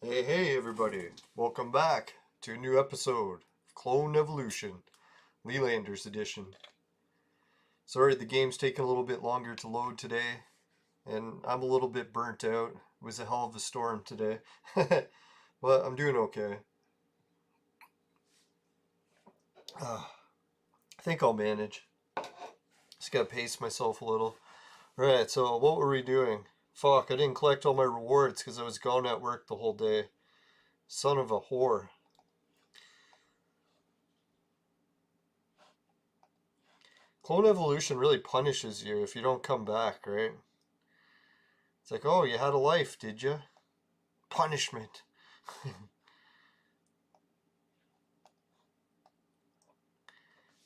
Hey everybody, welcome back to a new episode of Clone Evolution, Lelanders edition. Sorry the game's taking a little bit longer to load today, and I'm a little bit burnt out. It was a hell of a storm today, but I'm doing okay. I think I'll manage. Just gotta pace myself a little. Right, so what were we doing? Fuck, I didn't collect all my rewards because I was gone at work the whole day. Son of a whore. Clone Evolution really punishes you if you don't come back, right? It's like, oh, you had a life, did you? Punishment.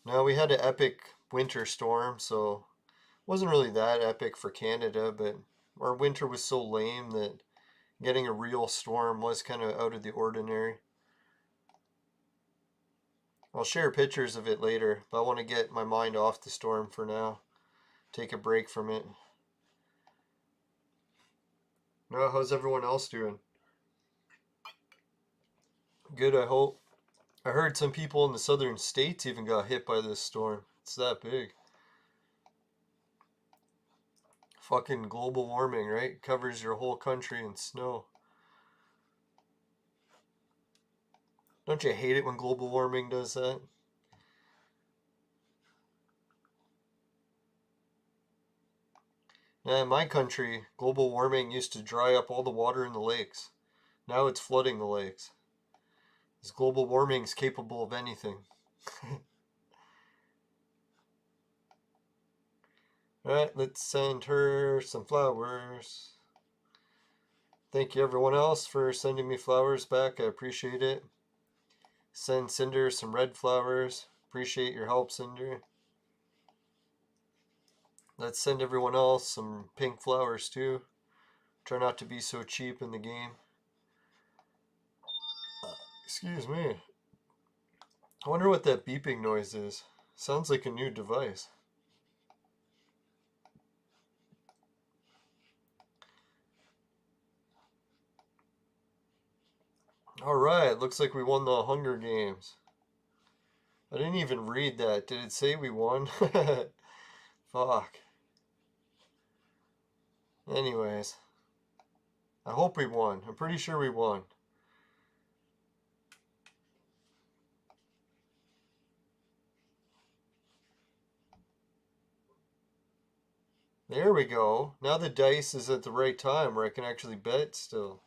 No, we had an epic winter storm, so it wasn't really that epic for Canada, but our winter was so lame that getting a real storm was kind of out of the ordinary. I'll share pictures of it later, but I want to get my mind off the storm for now. Take a break from it. Now, how's everyone else doing? Good, I hope. I heard some people in the southern states even got hit by this storm. It's that big. Fucking global warming, right? Covers your whole country in snow. Don't you hate it when global warming does that? Now, in my country, global warming used to dry up all the water in the lakes. Now it's flooding the lakes. This global warming is capable of anything. Alright, let's send her some flowers. Thank you everyone else for sending me flowers back. I appreciate it. Send Cinder some red flowers. Appreciate your help, Cinder. Let's send everyone else some pink flowers too. Try not to be so cheap in the game. Excuse me. I wonder what that beeping noise is. Sounds like a new device. Alright, looks like we won the Hunger Games. I didn't even read that. Did it say we won? Fuck. Anyways. I hope we won. I'm pretty sure we won. There we go. Now the dice is at the right time where I can actually bet still.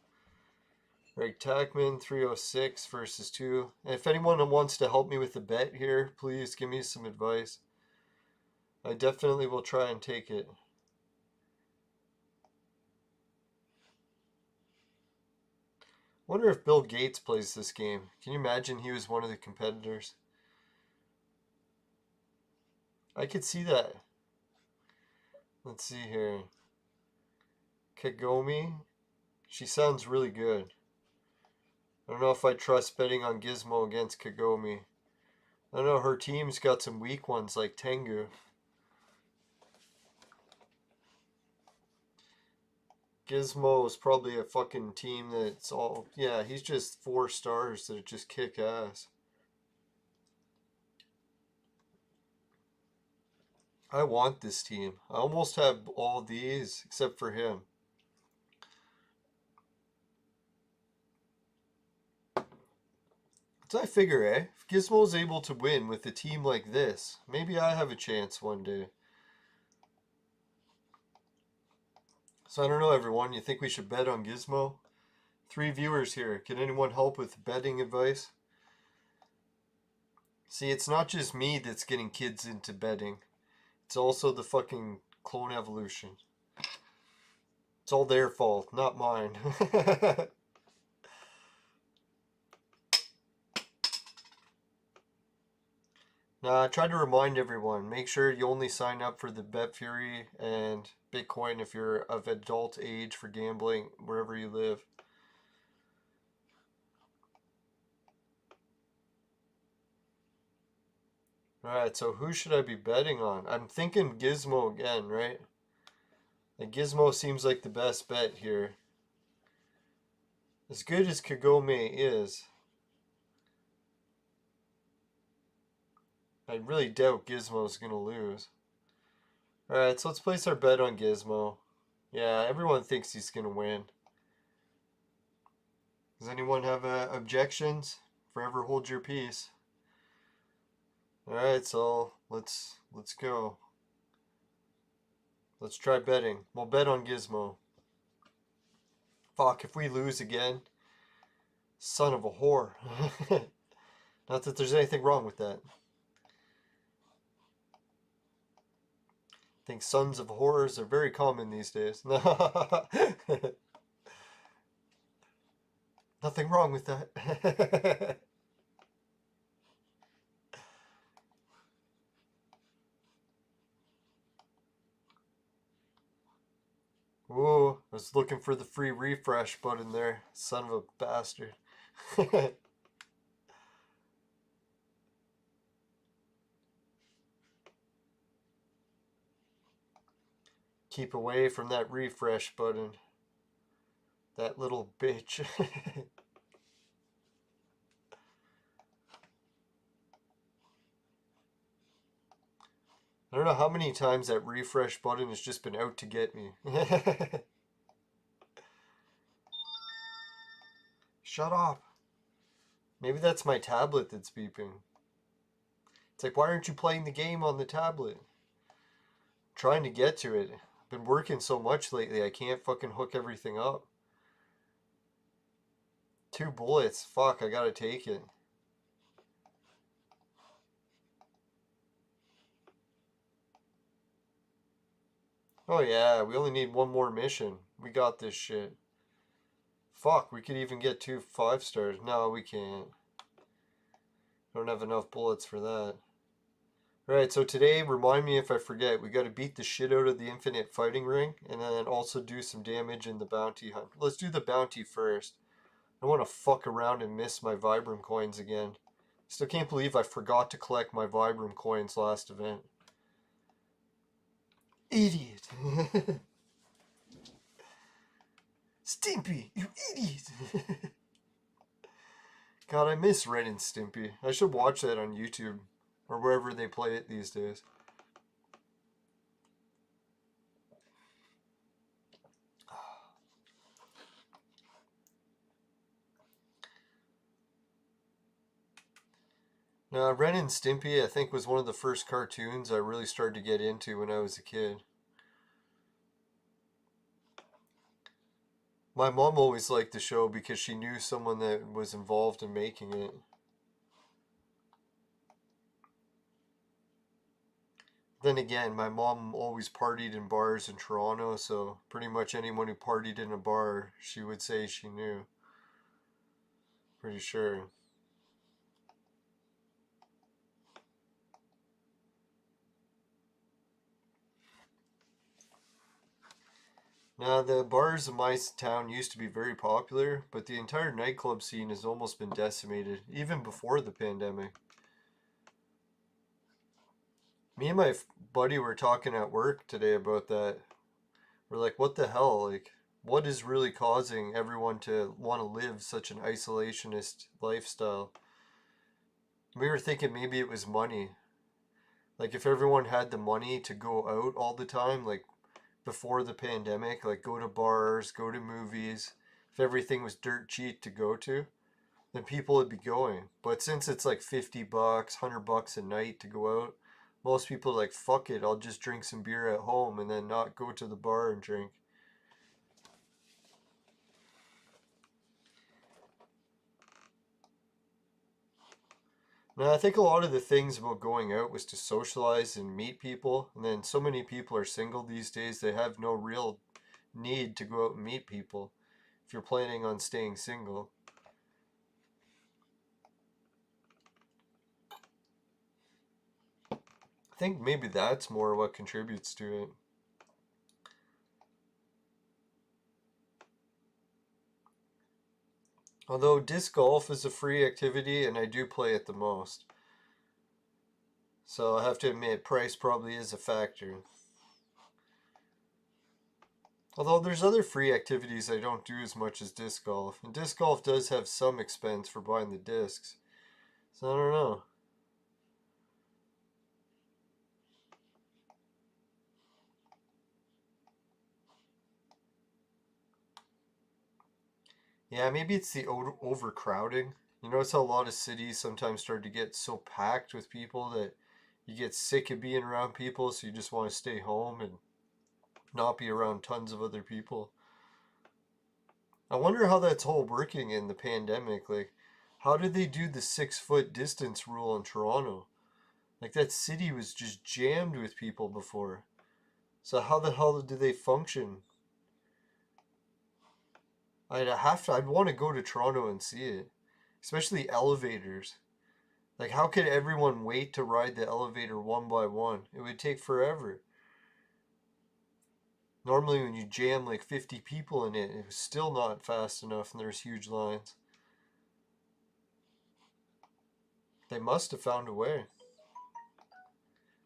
Right, Tackman 306 versus 2. And if anyone wants to help me with the bet here, please give me some advice. I definitely will try and take it. Wonder if Bill Gates plays this game. Can you imagine he was one of the competitors? I could see that. Let's see here. Kagome. She sounds really good. I don't know if I trust betting on Gizmo against Kagome. I don't know, her team's got some weak ones like Tengu. Gizmo is probably a fucking team that's all... Yeah, he's just 4 stars that just kick ass. I want this team. I almost have all these except for him. So I figure, if Gizmo's able to win with a team like this, maybe I have a chance one day. So I don't know, everyone. You think we should bet on Gizmo? 3 viewers here. Can anyone help with betting advice? See, it's not just me that's getting kids into betting. It's also the fucking Clone Evolution. It's all their fault, not mine. Now, I try to remind everyone, make sure you only sign up for the BetFury and Bitcoin if you're of adult age for gambling wherever you live. Alright, so who should I be betting on? I'm thinking Gizmo again, right? Like Gizmo seems like the best bet here. As good as Kagome is, I really doubt Gizmo's gonna lose. Alright, so let's place our bet on Gizmo. Yeah, everyone thinks he's gonna win. Does anyone have objections? Forever hold your peace. Alright, so let's go. Let's try betting. We'll bet on Gizmo. Fuck, if we lose again. Son of a whore. Not that there's anything wrong with that. I think sons of whores are very common these days. Nothing wrong with that. Ooh, I was looking for the free refresh button there. Son of a bastard. Keep away from that refresh button. That little bitch. I don't know how many times that refresh button has just been out to get me. Shut up. Maybe that's my tablet that's beeping. It's like, why aren't you playing the game on the tablet? I'm trying to get to it. I've been working so much lately, I can't fucking hook everything up. 2 bullets. Fuck, I gotta take it. Oh yeah, we only need 1 more mission. We got this shit. Fuck, we could even get 2 5-stars. No, we can't. Don't have enough bullets for that. Alright, so today, remind me if I forget, we gotta beat the shit out of the infinite fighting ring, and then also do some damage in the bounty hunt. Let's do the bounty first. I don't want to fuck around and miss my Vibram coins again. Still can't believe I forgot to collect my Vibram coins last event. Idiot! Stimpy, you idiot! God, I miss Ren and Stimpy. I should watch that on YouTube, or wherever they play it these days. Now, Ren and Stimpy, I think, was one of the first cartoons I really started to get into when I was a kid. My mom always liked the show because she knew someone that was involved in making it. Then again, my mom always partied in bars in Toronto, so pretty much anyone who partied in a bar, she would say she knew. Pretty sure. Now, the bars in my town used to be very popular, but the entire nightclub scene has almost been decimated, even before the pandemic. Me and my buddy were talking at work today about that. We're like, what the hell? Like, what is really causing everyone to want to live such an isolationist lifestyle? We were thinking maybe it was money. Like, if everyone had the money to go out all the time, like before the pandemic, like go to bars, go to movies, if everything was dirt cheap to go to, then people would be going. But since it's like $50, $100 a night to go out, most people are like, fuck it, I'll just drink some beer at home and then not go to the bar and drink. Now, I think a lot of the things about going out was to socialize and meet people, and then so many people are single these days, they have no real need to go out and meet people if you're planning on staying single. I think maybe that's more what contributes to it. Although disc golf is a free activity and I do play it the most. So I have to admit, price probably is a factor. Although there's other free activities I don't do as much as disc golf. And disc golf does have some expense for buying the discs. So I don't know. Yeah, maybe it's the overcrowding. You notice how a lot of cities sometimes start to get so packed with people that you get sick of being around people, so you just want to stay home and not be around tons of other people. I wonder how that's all working in the pandemic. Like, how did they do the 6 foot distance rule in Toronto? Like, that city was just jammed with people before. So how the hell do they function? I'd want to go to Toronto and see it. Especially elevators. Like, how could everyone wait to ride the elevator one by one? It would take forever. Normally, when you jam like 50 people in it, it was still not fast enough and there's huge lines. They must have found a way.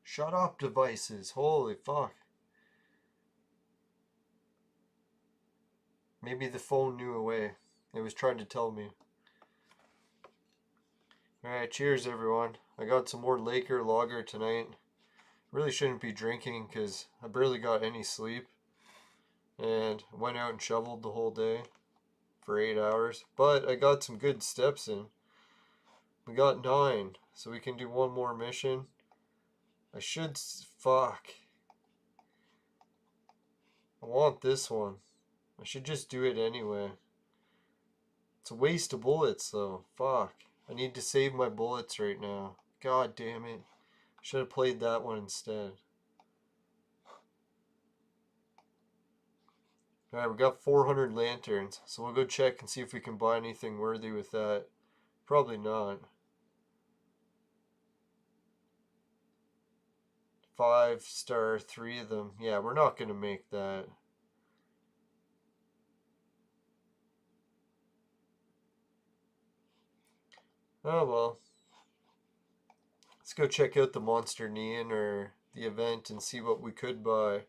Shut up, devices. Holy fuck. Maybe the phone knew a way. It was trying to tell me. Alright, cheers everyone. I got some more Laker lager tonight. Really shouldn't be drinking because I barely got any sleep. And went out and shoveled the whole day for 8 hours. But I got some good steps in. We got 9, so we can do one more mission. I should... fuck. I want this one. I should just do it anyway. It's a waste of bullets though. Fuck. I need to save my bullets right now. God damn it. Should have played that one instead. Alright, we got 400 lanterns. So we'll go check and see if we can buy anything worthy with that. Probably not. 5-star, 3 of them. Yeah, we're not going to make that. Oh well. Let's go check out the Monster Neon or the event and see what we could buy.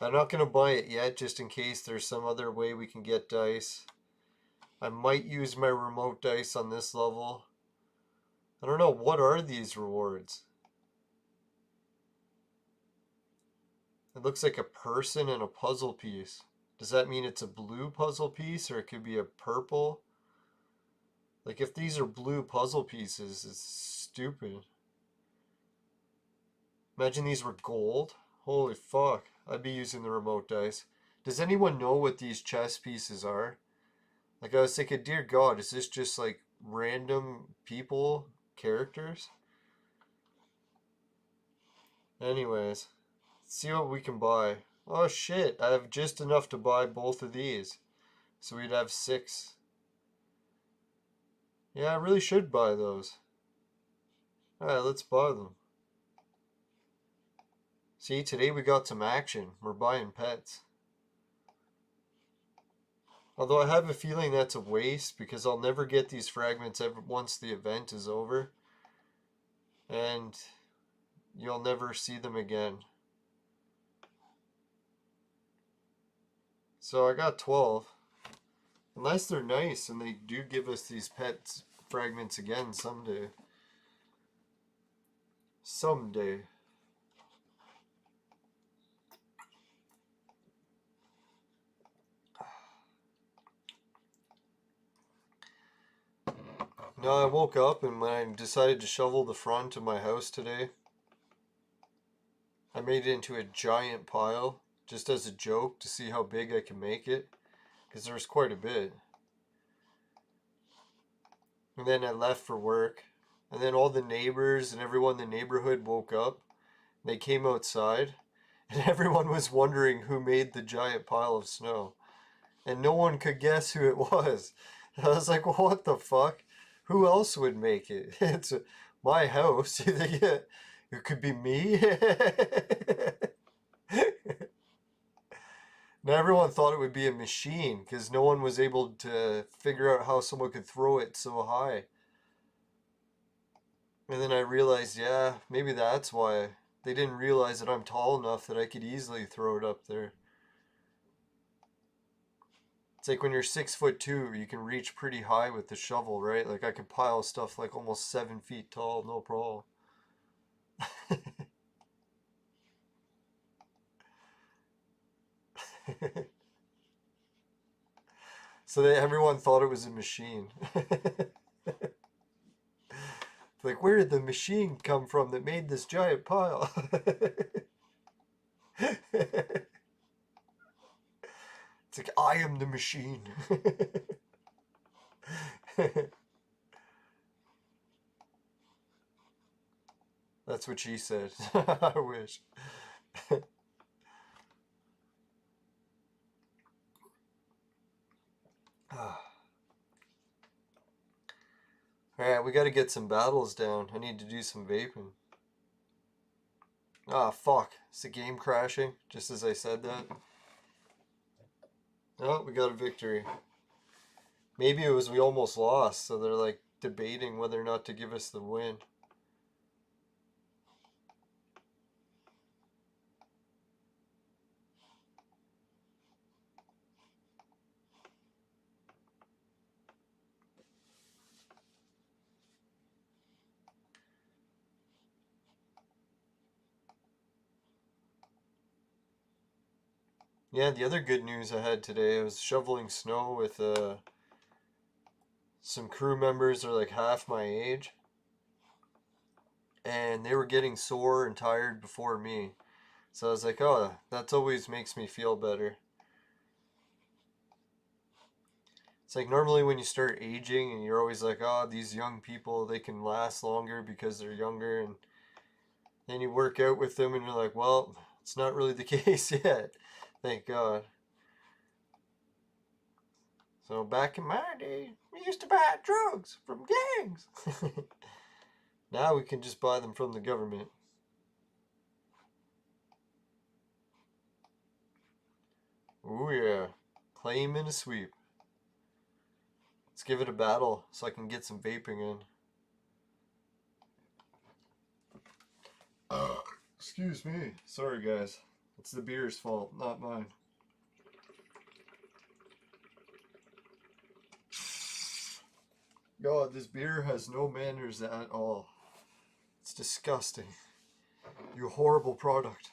I'm not going to buy it yet just in case there's some other way we can get dice. I might use my remote dice on this level. I don't know, what are these rewards? It looks like a person and a puzzle piece. Does that mean it's a blue puzzle piece or it could be a purple? Like if these are blue puzzle pieces, it's stupid. Imagine these were gold. Holy fuck. I'd be using the remote dice. Does anyone know what these chess pieces are? Like I was thinking, dear God, is this just like random people, characters? Anyways, let's see what we can buy. Oh shit, I have just enough to buy both of these. So we'd have 6. Yeah, I really should buy those. Alright, let's buy them. See, today we got some action. We're buying pets. Although I have a feeling that's a waste because I'll never get these fragments ever once the event is over. And you'll never see them again. So I got 12. Unless they're nice and they do give us these pets fragments again someday. Someday. No, I woke up and when I decided to shovel the front of my house today, I made it into a giant pile just as a joke to see how big I can make it because there was quite a bit. And then I left for work and then all the neighbors and everyone in the neighborhood woke up. They came outside and everyone was wondering who made the giant pile of snow. And no one could guess who it was. I was like, well, what the fuck? Who else would make it? It's my house. It could be me. Now everyone thought it would be a machine because no one was able to figure out how someone could throw it so high. And then I realized, yeah, maybe that's why. They didn't realize that I'm tall enough that I could easily throw it up there. It's like when you're 6'2", you can reach pretty high with the shovel, right? Like I could pile stuff like almost 7 feet tall, no problem. So everyone thought it was a machine. Like, where did the machine come from that made this giant pile? It's like, I am the machine. That's what she said. I wish. Alright, we gotta get some battles down. I need to do some vaping. Ah, fuck. Is the game crashing? Just as I said that? Oh, we got a victory. Maybe it was we almost lost, so they're like debating whether or not to give us the win. Yeah, the other good news I had today, I was shoveling snow with some crew members that are like half my age. And they were getting sore and tired before me. So I was like, oh, that always makes me feel better. It's like normally when you start aging and you're always like, oh, these young people, they can last longer because they're younger. And then you work out with them and you're like, well, it's not really the case yet. Thank God. So back in my day, we used to buy drugs from gangs. Now we can just buy them from the government. Ooh yeah. Claim and a sweep. Let's give it a battle so I can get some vaping in. Excuse me. Sorry guys. It's the beer's fault, not mine. God, this beer has no manners at all. It's disgusting. You horrible product.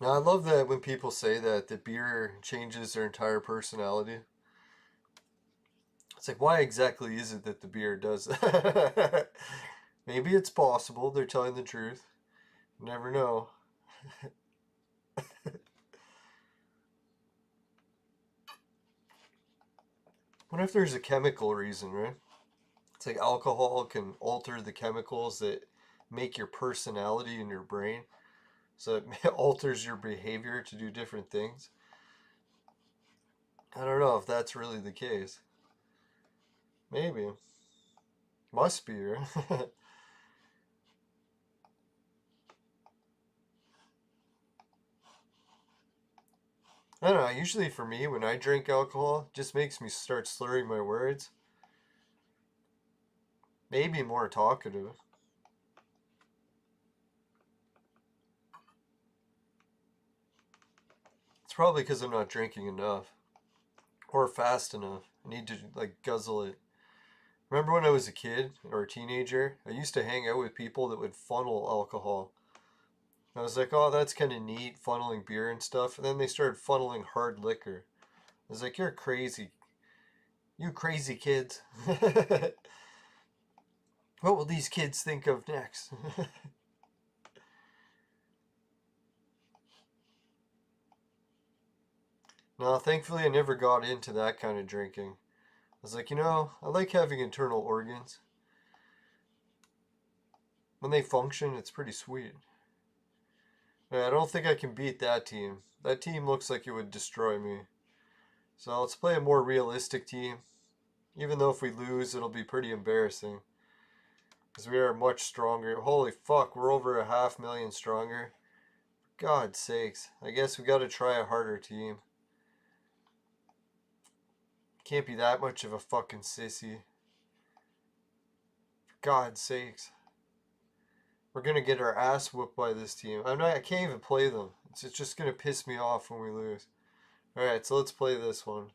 Now, I love that when people say that the beer changes their entire personality. It's like, why exactly is it that the beer does that? Maybe it's possible. They're telling the truth. You never know. What if there's a chemical reason, right? It's like alcohol can alter the chemicals that make your personality in your brain. So it alters your behavior to do different things. I don't know if that's really the case. Maybe. Must be, right? I don't know. Usually for me, when I drink alcohol, it just makes me start slurring my words. Maybe more talkative. It's probably because I'm not drinking enough. Or fast enough. I need to, like, guzzle it. Remember when I was a kid or a teenager? I used to hang out with people that would funnel alcohol. I was like, oh, that's kind of neat, funneling beer and stuff. And then they started funneling hard liquor. I was like, you're crazy. You crazy kids. What will these kids think of next? No, thankfully I never got into that kind of drinking. I was like, I like having internal organs. When they function, it's pretty sweet. But I don't think I can beat that team. That team looks like it would destroy me. So let's play a more realistic team. Even though if we lose, it'll be pretty embarrassing. Because we are much stronger. Holy fuck, we're over 500,000 stronger. For God's sakes. I guess we gotta try a harder team. Can't be that much of a fucking sissy. God's sakes. We're gonna get our ass whooped by this team. I can't even play them. It's just gonna piss me off when we lose. Alright, so let's play this one.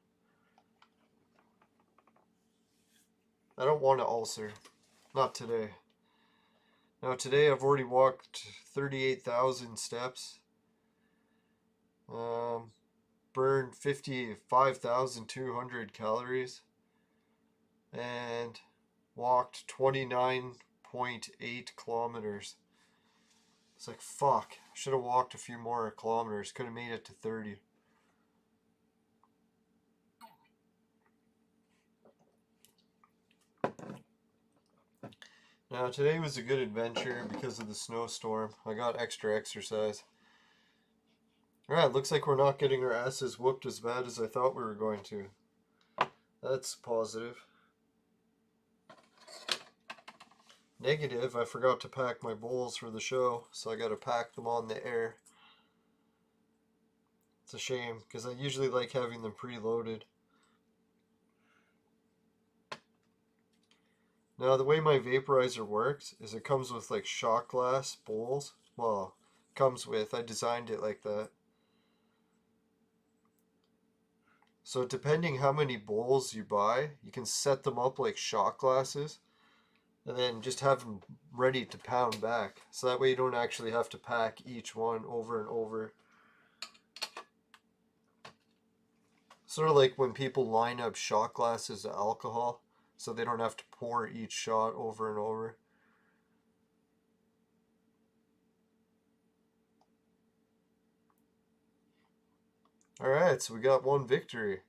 I don't want to ulcer. Not today. Now today I've already walked 38,000 steps. Burned 55,200 calories. And walked 29.8 kilometers. It's like, fuck. I should have walked a few more kilometers. Could have made it to 30. Now today was a good adventure because of the snowstorm. I got extra exercise. Alright, looks like we're not getting our asses whooped as bad as I thought we were going to. That's positive. Negative, I forgot to pack my bowls for the show, so I gotta pack them on the air. It's a shame, because I usually like having them preloaded. Now, the way my vaporizer works is it comes with like shot glass bowls. Well, comes with, I designed it like that. So depending how many bowls you buy, you can set them up like shot glasses. And then just have them ready to pound back. So that way you don't actually have to pack each one over and over. Sort of like when people line up shot glasses of alcohol. So they don't have to pour each shot over and over. Alright, so we got one victory.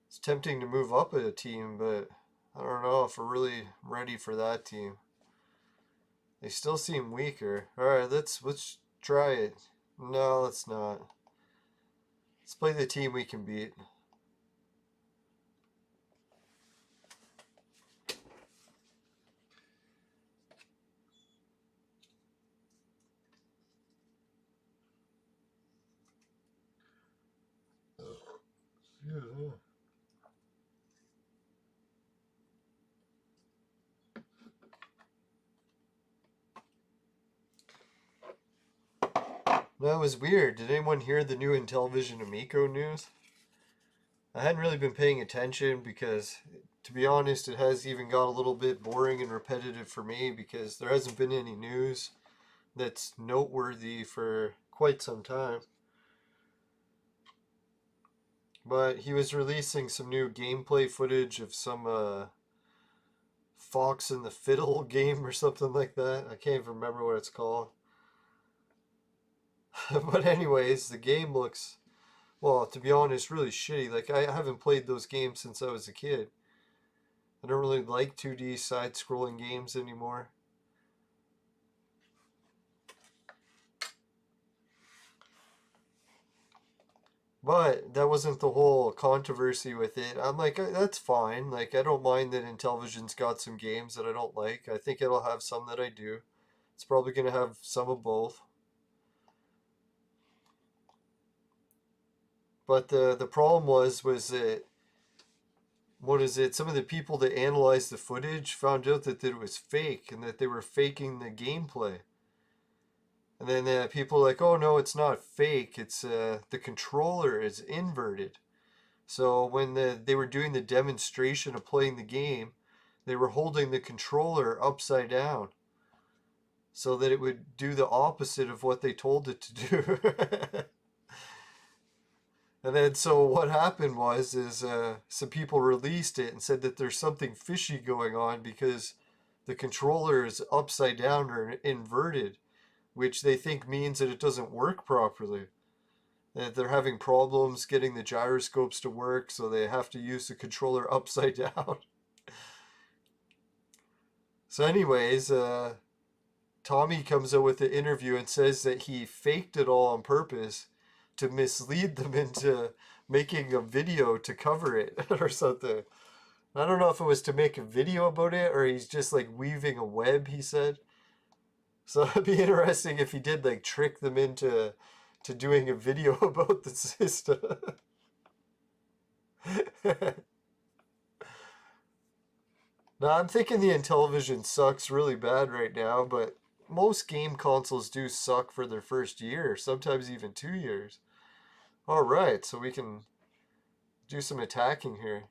It's tempting to move up a team, but I don't know if we're really ready for that team. They still seem weaker. Alright, let's try it. No, let's not. Let's play the team we can beat. Yeah. That was weird. Did anyone hear the new Intellivision Amico news? I hadn't really been paying attention because, to be honest, it has even got a little bit boring and repetitive for me because there hasn't been any news that's noteworthy for quite some time. But he was releasing some new gameplay footage of some Fox and the Fiddle game or something like that. I can't even remember what it's called. But anyways, the game looks, well, to be honest, really shitty. Like, I haven't played those games since I was a kid. I don't really like 2D side-scrolling games anymore. But that wasn't the whole controversy with it. I'm like, that's fine. Like, I don't mind that Intellivision's got some games that I don't like. I think it'll have some that I do. It's probably going to have some of both. But the problem was that, what is it? Some of the people that analyzed the footage found out that it was fake and that they were faking the gameplay. And then people were like, oh no, it's not fake. It's the controller is inverted. So when they were doing the demonstration of playing the game, they were holding the controller upside down so that it would do the opposite of what they told it to do. And then so what happened was some people released it and said that there's something fishy going on because the controller is upside down or inverted, which they think means that it doesn't work properly. That they're having problems getting the gyroscopes to work, so they have to use the controller upside down. So anyways, Tommy comes out with the interview and says that he faked it all on purpose to mislead them into making a video to cover it or something. I don't know if it was to make a video about it or he's just like weaving a web, he said. So it'd be interesting if he did like trick them into doing a video about the system. Now, I'm thinking the Intellivision sucks really bad right now, but most game consoles do suck for their first year, sometimes even 2 years. Alright, so we can do some attacking here.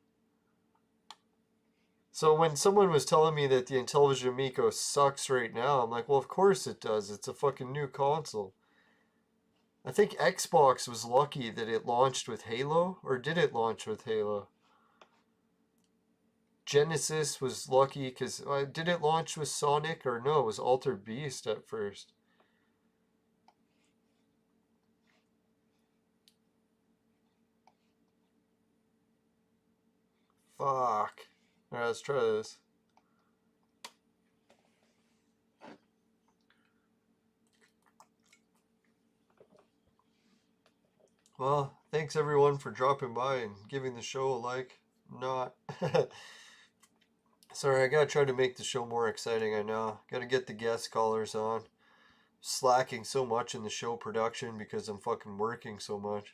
So when someone was telling me that the Intellivision Amico sucks right now, I'm like, well, of course it does. It's a fucking new console. I think Xbox was lucky that it launched with Halo, or did it launch with Halo? Genesis was lucky because did it launch with Sonic or no? It was Altered Beast at first. Fuck. Alright, let's try this. Well, thanks everyone for dropping by and giving the show a like. Not. Sorry, I gotta try to make the show more exciting, I know. Gotta get the guest callers on. Slacking so much in the show production because I'm fucking working so much.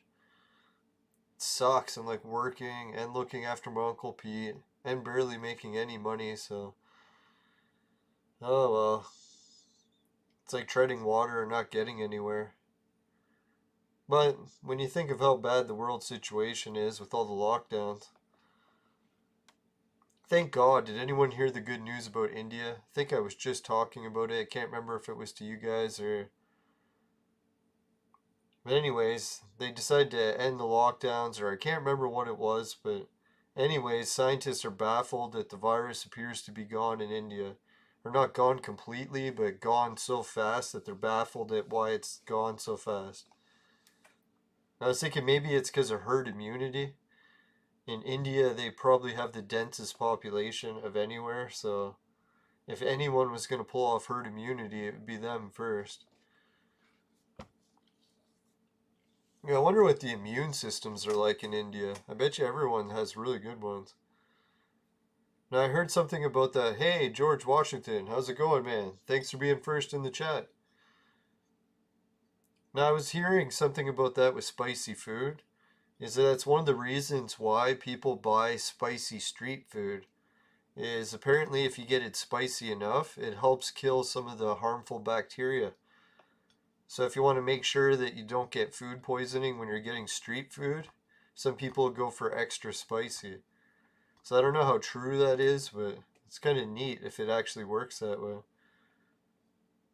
It sucks. I'm like working and looking after my Uncle Pete and barely making any money, so. Oh well. It's like treading water and not getting anywhere. But when you think of how bad the world situation is with all the lockdowns, thank God, did anyone hear the good news about India? I think I was just talking about it. I can't remember if it was to you guys or... But anyways, they decided to end the lockdowns, or I can't remember what it was, but anyways, scientists are baffled that the virus appears to be gone in India. Or not gone completely, but gone so fast that they're baffled at why it's gone so fast. I was thinking maybe it's because of herd immunity. In India, they probably have the densest population of anywhere, so if anyone was going to pull off herd immunity, it would be them first. Yeah, I wonder what the immune systems are like in India. I bet you everyone has really good ones. Now, I heard something about that. Hey, George Washington, how's it going, man? Thanks for being first in the chat. Now, I was hearing something about that with spicy food. Is that it's one of the reasons why people buy spicy street food. Is apparently if you get it spicy enough, it helps kill some of the harmful bacteria. So if you want to make sure that you don't get food poisoning when you're getting street food, some people go for extra spicy. So I don't know how true that is, but it's kind of neat if it actually works that way.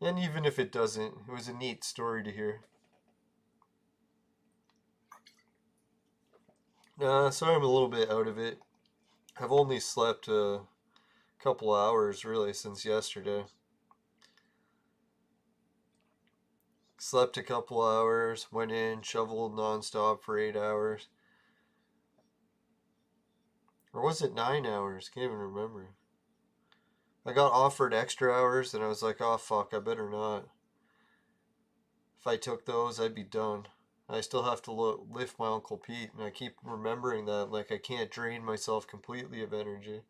And even if it doesn't, it was a neat story to hear. Sorry I'm a little bit out of it. I've only slept a couple hours really since yesterday. Slept a couple hours, went in, shoveled nonstop for 8 hours. Or was it 9 hours? Can't even remember. I got offered extra hours and I was like, oh fuck, I better not. If I took those, I'd be done. I still have to lift my Uncle Pete, and I keep remembering that, like I can't drain myself completely of energy.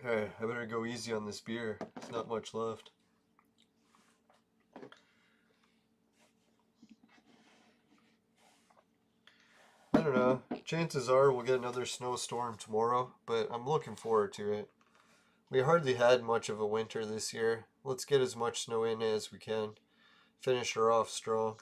Alright, I better go easy on this beer. There's not much left. I don't know. Chances are we'll get another snowstorm tomorrow, but I'm looking forward to it. We hardly had much of a winter this year. Let's get as much snow in as we can. Finish her off strong.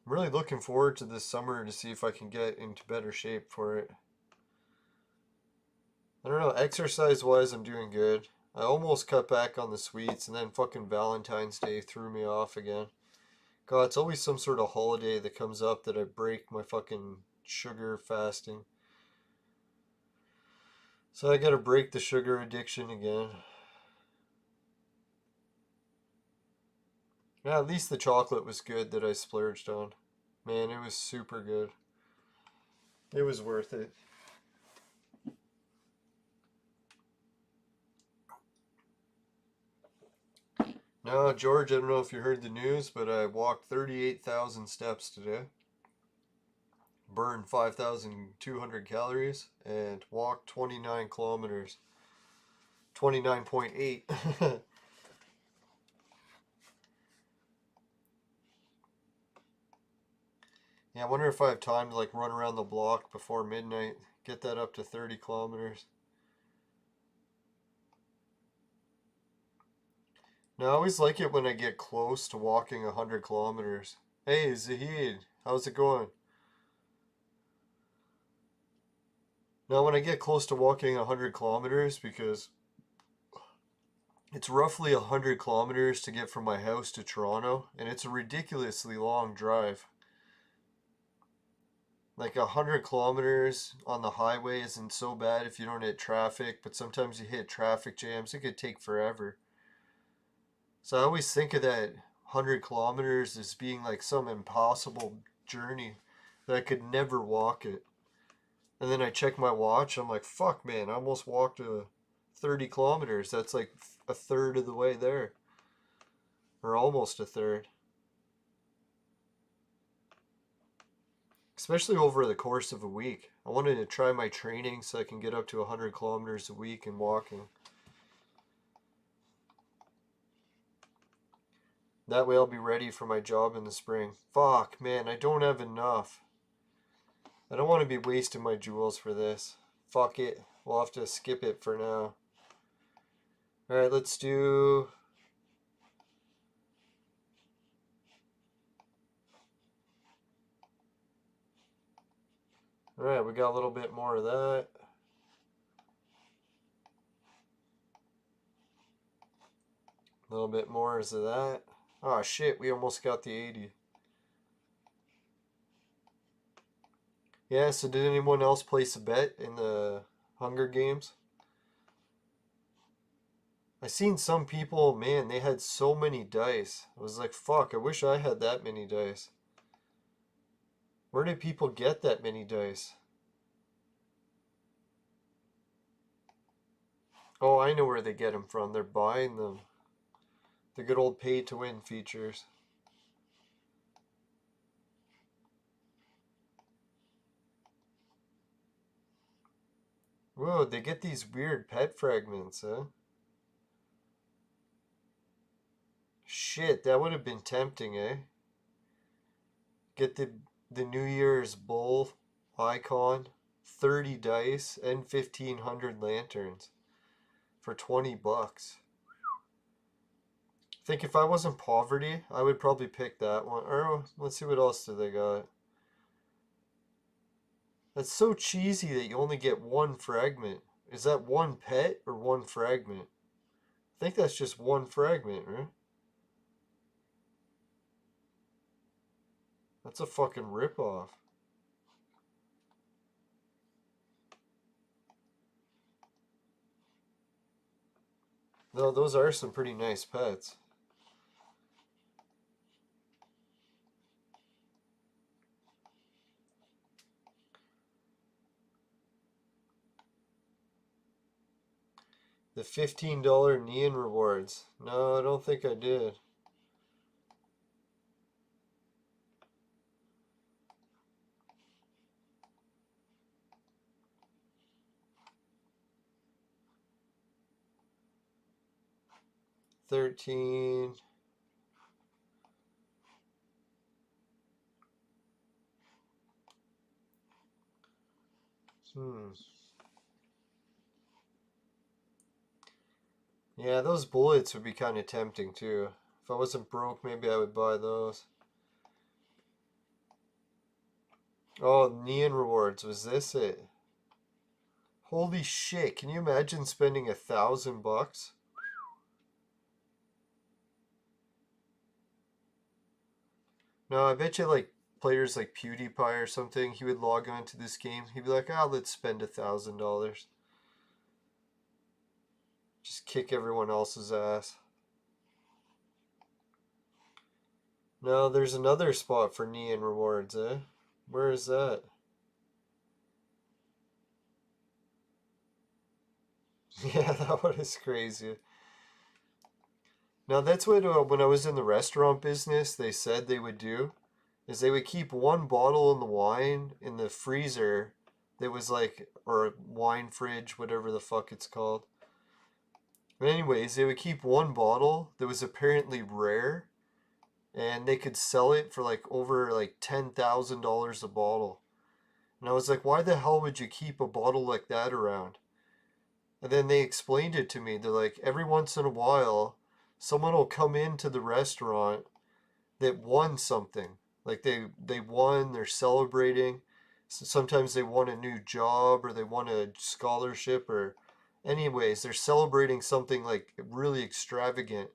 I'm really looking forward to this summer to see if I can get into better shape for it. I don't know, exercise-wise I'm doing good. I almost cut back on the sweets, and then fucking Valentine's Day threw me off again. God, it's always some sort of holiday that comes up that I break my fucking sugar fasting. So I gotta break the sugar addiction again. Yeah, at least the chocolate was good that I splurged on. Man, it was super good. It was worth it. Now, George, I don't know if you heard the news, but I walked 38,000 steps today. Burned 5,200 calories and walked 29 kilometers. 29.8. Yeah, I wonder if I have time to like run around the block before midnight. Get that up to 30 kilometers. Now, I always like it when I get close to walking 100 kilometers. Hey, Zahid, how's it going? Now, when I get close to walking 100 kilometers, because it's roughly 100 kilometers to get from my house to Toronto, and it's a ridiculously long drive. Like 100 kilometers on the highway isn't so bad if you don't hit traffic, but sometimes you hit traffic jams, it could take forever. So I always think of that 100 kilometers as being like some impossible journey that I could never walk it. And then I check my watch, I'm like, fuck man, I almost walked 30 kilometers. That's like a third of the way there. Or almost a third. Especially over the course of a week. I wanted to try my training so I can get up to 100 kilometers a week in walking. That way I'll be ready for my job in the spring. Fuck, man, I don't have enough. I don't want to be wasting my jewels for this. Fuck it. We'll have to skip it for now. Alright, let's do... Alright, we got a little bit more of that. A little bit more is of that. Oh shit, we almost got the 80. Yeah, so did anyone else place a bet in the Hunger Games? I seen some people, man, they had so many dice. I was like, fuck, I wish I had that many dice. Where did people get that many dice? Oh, I know where they get them from. They're buying them. The good old pay-to-win features. Whoa, they get these weird pet fragments, huh? Shit, that would have been tempting, eh? Get the New Year's Bull icon, 30 dice, and 1,500 lanterns for 20 bucks. I think if I wasn't poverty, I would probably pick that one. Or let's see what else do they got. That's so cheesy that you only get one fragment. Is that one pet or one fragment? I think that's just one fragment, right? That's a fucking ripoff. No, those are some pretty nice pets. The $15 Neon rewards. No, I don't think I did. $13. Yeah, those bullets would be kind of tempting too. If I wasn't broke, maybe I would buy those. Oh, Neon rewards. Was this it? Holy shit, can you imagine spending $1,000? No, I bet you like players like PewDiePie or something, he would log on to this game. He'd be like, ah, let's spend $1,000. Just kick everyone else's ass. No, there's another spot for Neon rewards, eh? Where is that? Yeah, that one is crazy. Now that's what when I was in the restaurant business, they said they would do, is they would keep one bottle of the wine in the freezer that was like, or wine fridge, whatever the fuck it's called. But anyways, they would keep one bottle that was apparently rare, and they could sell it for like over like $10,000 a bottle. And I was like, why the hell would you keep a bottle like that around? And then they explained it to me. They're like, every once in a while, someone will come into the restaurant that won something. Like they won, they're celebrating. So sometimes they won a new job or they won a scholarship or anyways, they're celebrating something like really extravagant.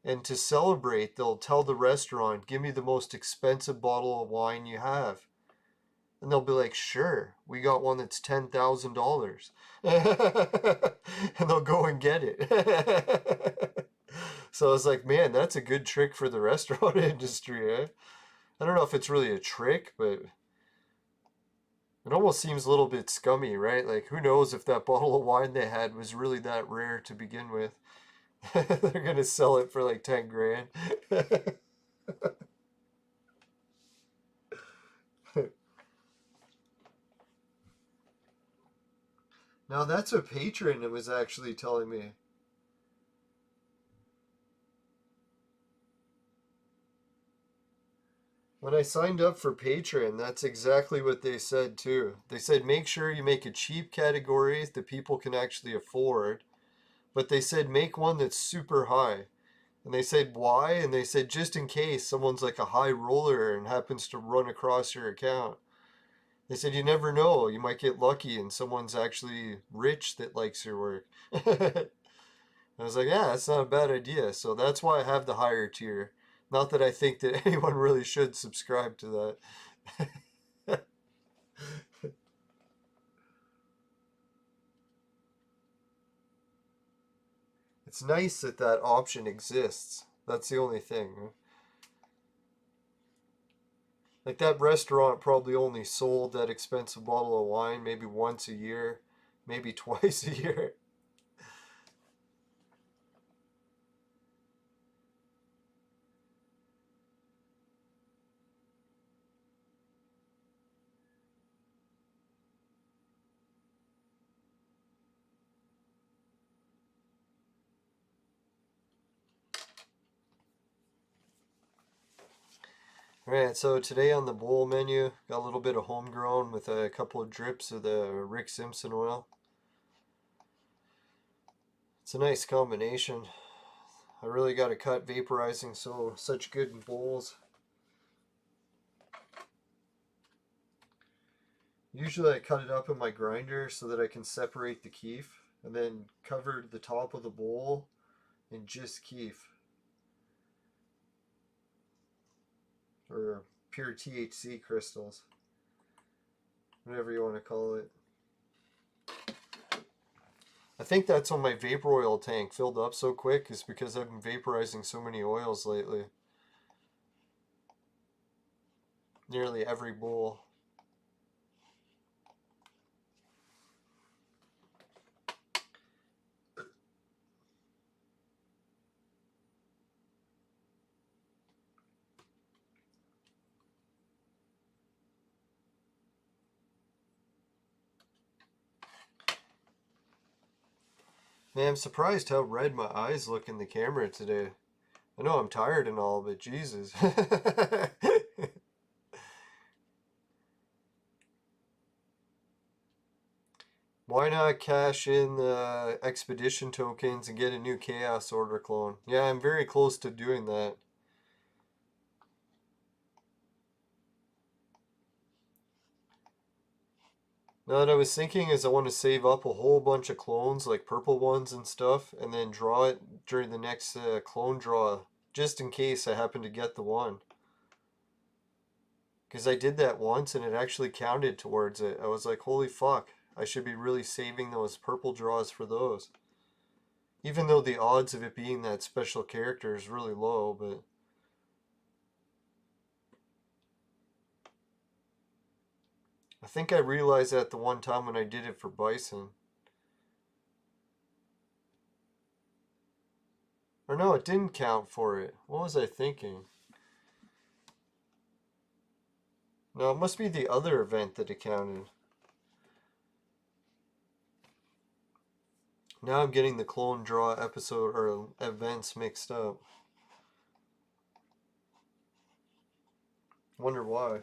And to celebrate, they'll tell the restaurant, give me the most expensive bottle of wine you have. And they'll be like, sure, we got one that's $10,000. And they'll go and get it. So I was like, man, that's a good trick for the restaurant industry, eh? I don't know if it's really a trick, but it almost seems a little bit scummy, right? Like, who knows if that bottle of wine they had was really that rare to begin with. They're gonna sell it for like 10 grand. Now that's a patron that was actually telling me. When I signed up for Patreon, that's exactly what they said too. They said make sure you make a cheap category that people can actually afford, but they said make one that's super high. And they said why? And they said just in case someone's like a high roller and happens to run across your account. They said you never know, you might get lucky and someone's actually rich that likes your work. I was like, yeah, that's not a bad idea. So that's why I have the higher tier. Not that I think that anyone really should subscribe to that. It's nice that that option exists. That's the only thing. Like that restaurant probably only sold that expensive bottle of wine maybe once a year, maybe twice a year. Alright, so today on the bowl menu, got a little bit of homegrown with a couple of drips of the Rick Simpson oil. It's a nice combination. I really got to cut vaporizing such good bowls. Usually I cut it up in my grinder so that I can separate the keef and then cover the top of the bowl in just keef or pure THC crystals, whatever you want to call it. I think that's why my vapor oil tank filled up so quick is because I've been vaporizing so many oils lately. Nearly every bowl. Man, I'm surprised how red my eyes look in the camera today. I know I'm tired and all, but Jesus. Why not cash in the expedition tokens and get a new Chaos Order clone? Yeah, I'm very close to doing that. Now what I was thinking is I want to save up a whole bunch of clones, like purple ones and stuff, and then draw it during the next clone draw, just in case I happen to get the one. Because I did that once and it actually counted towards it. I was like, holy fuck, I should be really saving those purple draws for those. Even though the odds of it being that special character is really low, but... I think I realized that the one time when I did it for Bison. Or no, it didn't count for it. What was I thinking? No, it must be the other event that it counted. Now I'm getting the clone draw episode or events mixed up. Wonder why.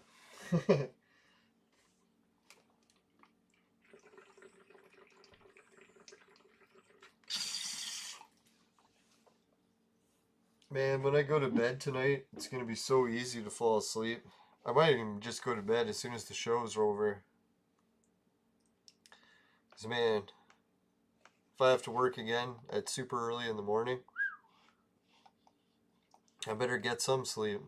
Man, when I go to bed tonight, it's gonna be so easy to fall asleep. I might even just go to bed as soon as the show's over. 'Cause man, if I have to work again at super early in the morning, I better get some sleep.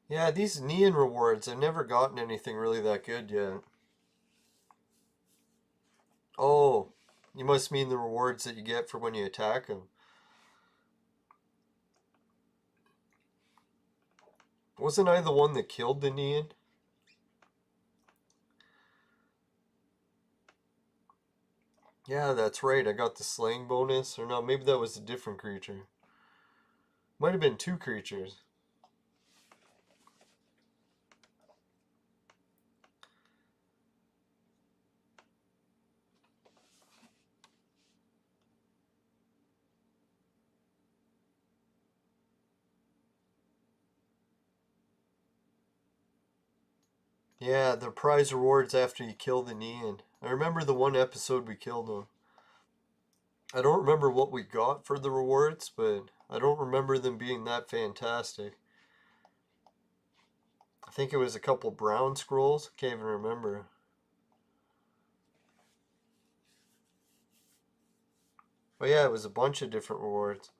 Yeah, these neon rewards, I've never gotten anything really that good yet. Oh, you must mean the rewards that you get for when you attack them. Wasn't I the one that killed the neon? Yeah, that's right. I got the slaying bonus. Or no, maybe that was a different creature. Might have been two creatures. Yeah, the prize rewards after you kill the neon. I remember the one episode we killed them. I don't remember what we got for the rewards, but I don't remember them being that fantastic. I think it was a couple brown scrolls. Can't even remember. But yeah, it was a bunch of different rewards.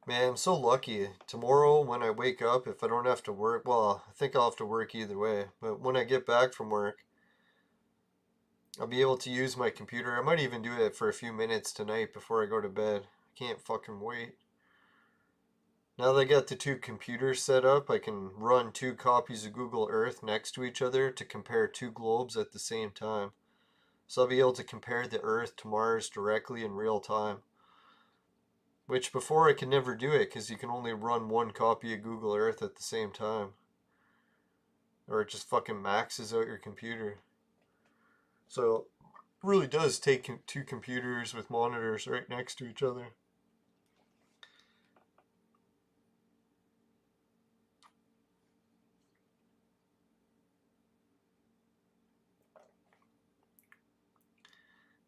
Man, I'm so lucky. Tomorrow, when I wake up, if I don't have to work, well, I think I'll have to work either way. But when I get back from work, I'll be able to use my computer. I might even do it for a few minutes tonight before I go to bed. I can't fucking wait. Now that I got the two computers set up, I can run two copies of Google Earth next to each other to compare two globes at the same time. So I'll be able to compare the Earth to Mars directly in real time. Which before I could never do it because you can only run one copy of Google Earth at the same time. Or it just fucking maxes out your computer. So it really does take two computers with monitors right next to each other.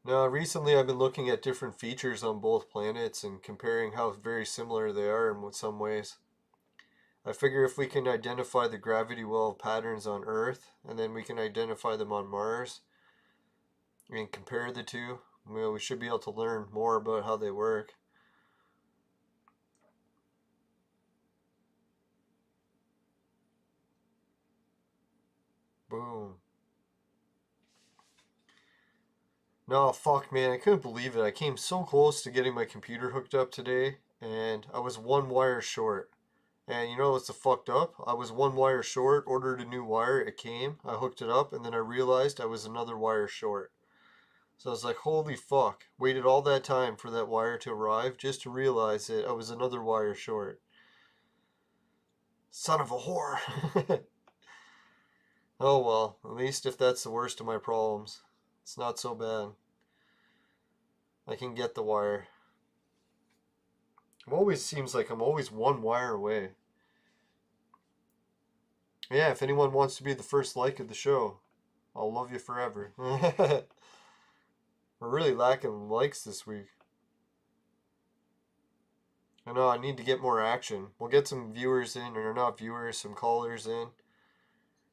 Now, recently I've been looking at different features on both planets and comparing how very similar they are in some ways. I figure if we can identify the gravity well patterns on Earth, and then we can identify them on Mars, and compare the two, well, we should be able to learn more about how they work. Boom. No, fuck, man, I couldn't believe it. I came so close to getting my computer hooked up today, and I was one wire short. And you know what's the fucked up? I was one wire short, ordered a new wire, it came, I hooked it up, and then I realized I was another wire short. So I was like, holy fuck. Waited all that time for that wire to arrive just to realize that I was another wire short. Son of a whore. Oh well, at least if that's the worst of my problems, it's not so bad. I can get the wire. It always seems like I'm always one wire away. Yeah, if anyone wants to be the first like of the show, I'll love you forever. We're really lacking likes this week. I know, I need to get more action. We'll get some viewers in, or not viewers, some callers in,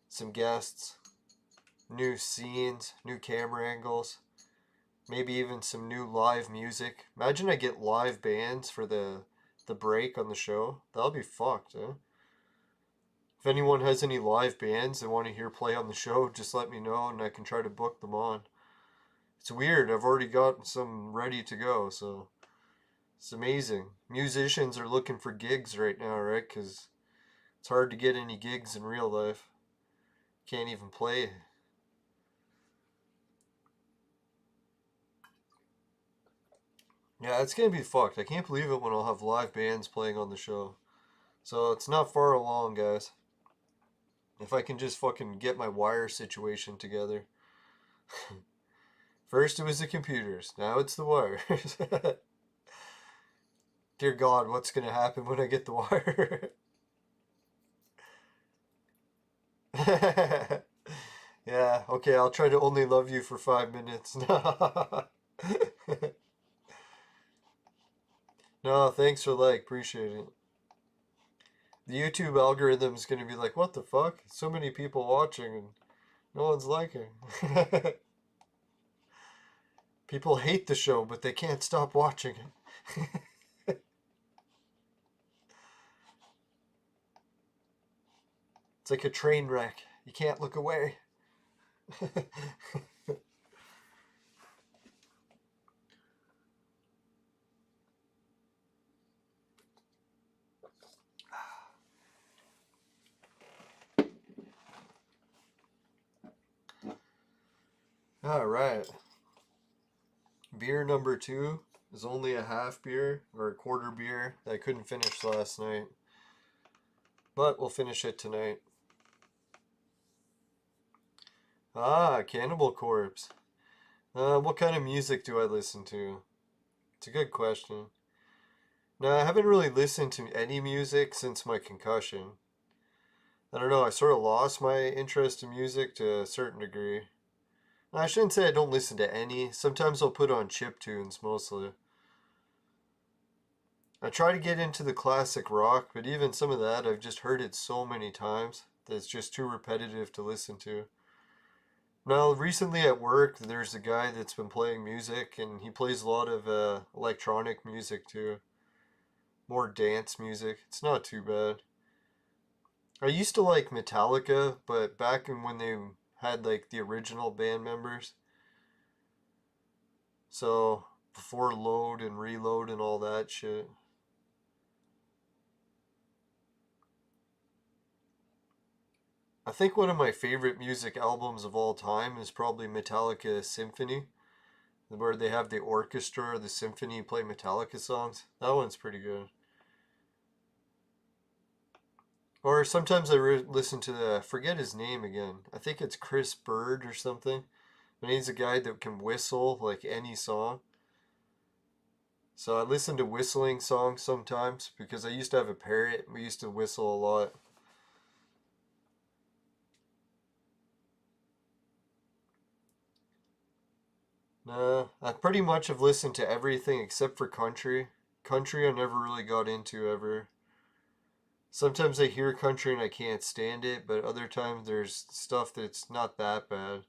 some guests, new scenes, new camera angles, maybe even some new live music. Imagine I get live bands for the break on the show. That'll be fucked, eh? If anyone has any live bands they want to hear play on the show, just let me know and I can try to book them on. It's weird, I've already got some ready to go, so it's amazing. Musicians are looking for gigs right now, right? Because it's hard to get any gigs in real life. Can't even play. Yeah, it's gonna be fucked. I can't believe it when I'll have live bands playing on the show. So it's not far along, guys. If I can just fucking get my wire situation together. First it was the computers, now it's the wires. Dear God, what's gonna happen when I get the wire? Yeah, okay, I'll try to only love you for 5 minutes. No, thanks for like, appreciate it. The YouTube algorithm's gonna be like, what the fuck? So many people watching and no one's liking. People hate the show, but they can't stop watching it. It's like a train wreck. You can't look away. All right. Beer number 2 is only a half beer or a quarter beer that I couldn't finish last night. But we'll finish it tonight. Ah, Cannibal Corpse. What kind of music do I listen to? It's a good question. No, I haven't really listened to any music since my concussion. I don't know, I sort of lost my interest in music to a certain degree. I shouldn't say I don't listen to any. Sometimes I'll put on chip tunes mostly. I try to get into the classic rock, but even some of that, I've just heard it so many times that it's just too repetitive to listen to. Now, recently at work, there's a guy that's been playing music, and he plays a lot of electronic music too. More dance music. It's not too bad. I used to like Metallica, but back in when they had like the original band members. So before Load and Reload and all that shit. I think one of my favorite music albums of all time is probably Metallica Symphony, where they have the orchestra or the symphony play Metallica songs. That one's pretty good. Or sometimes I listen to I forget his name again. I think it's Chris Bird or something. But he's a guy that can whistle like any song. So I listen to whistling songs sometimes because I used to have a parrot. We used to whistle a lot. Nah, I pretty much have listened to everything except for country. Country I never really got into ever. Sometimes I hear country and I can't stand it, but other times there's stuff that's not that bad.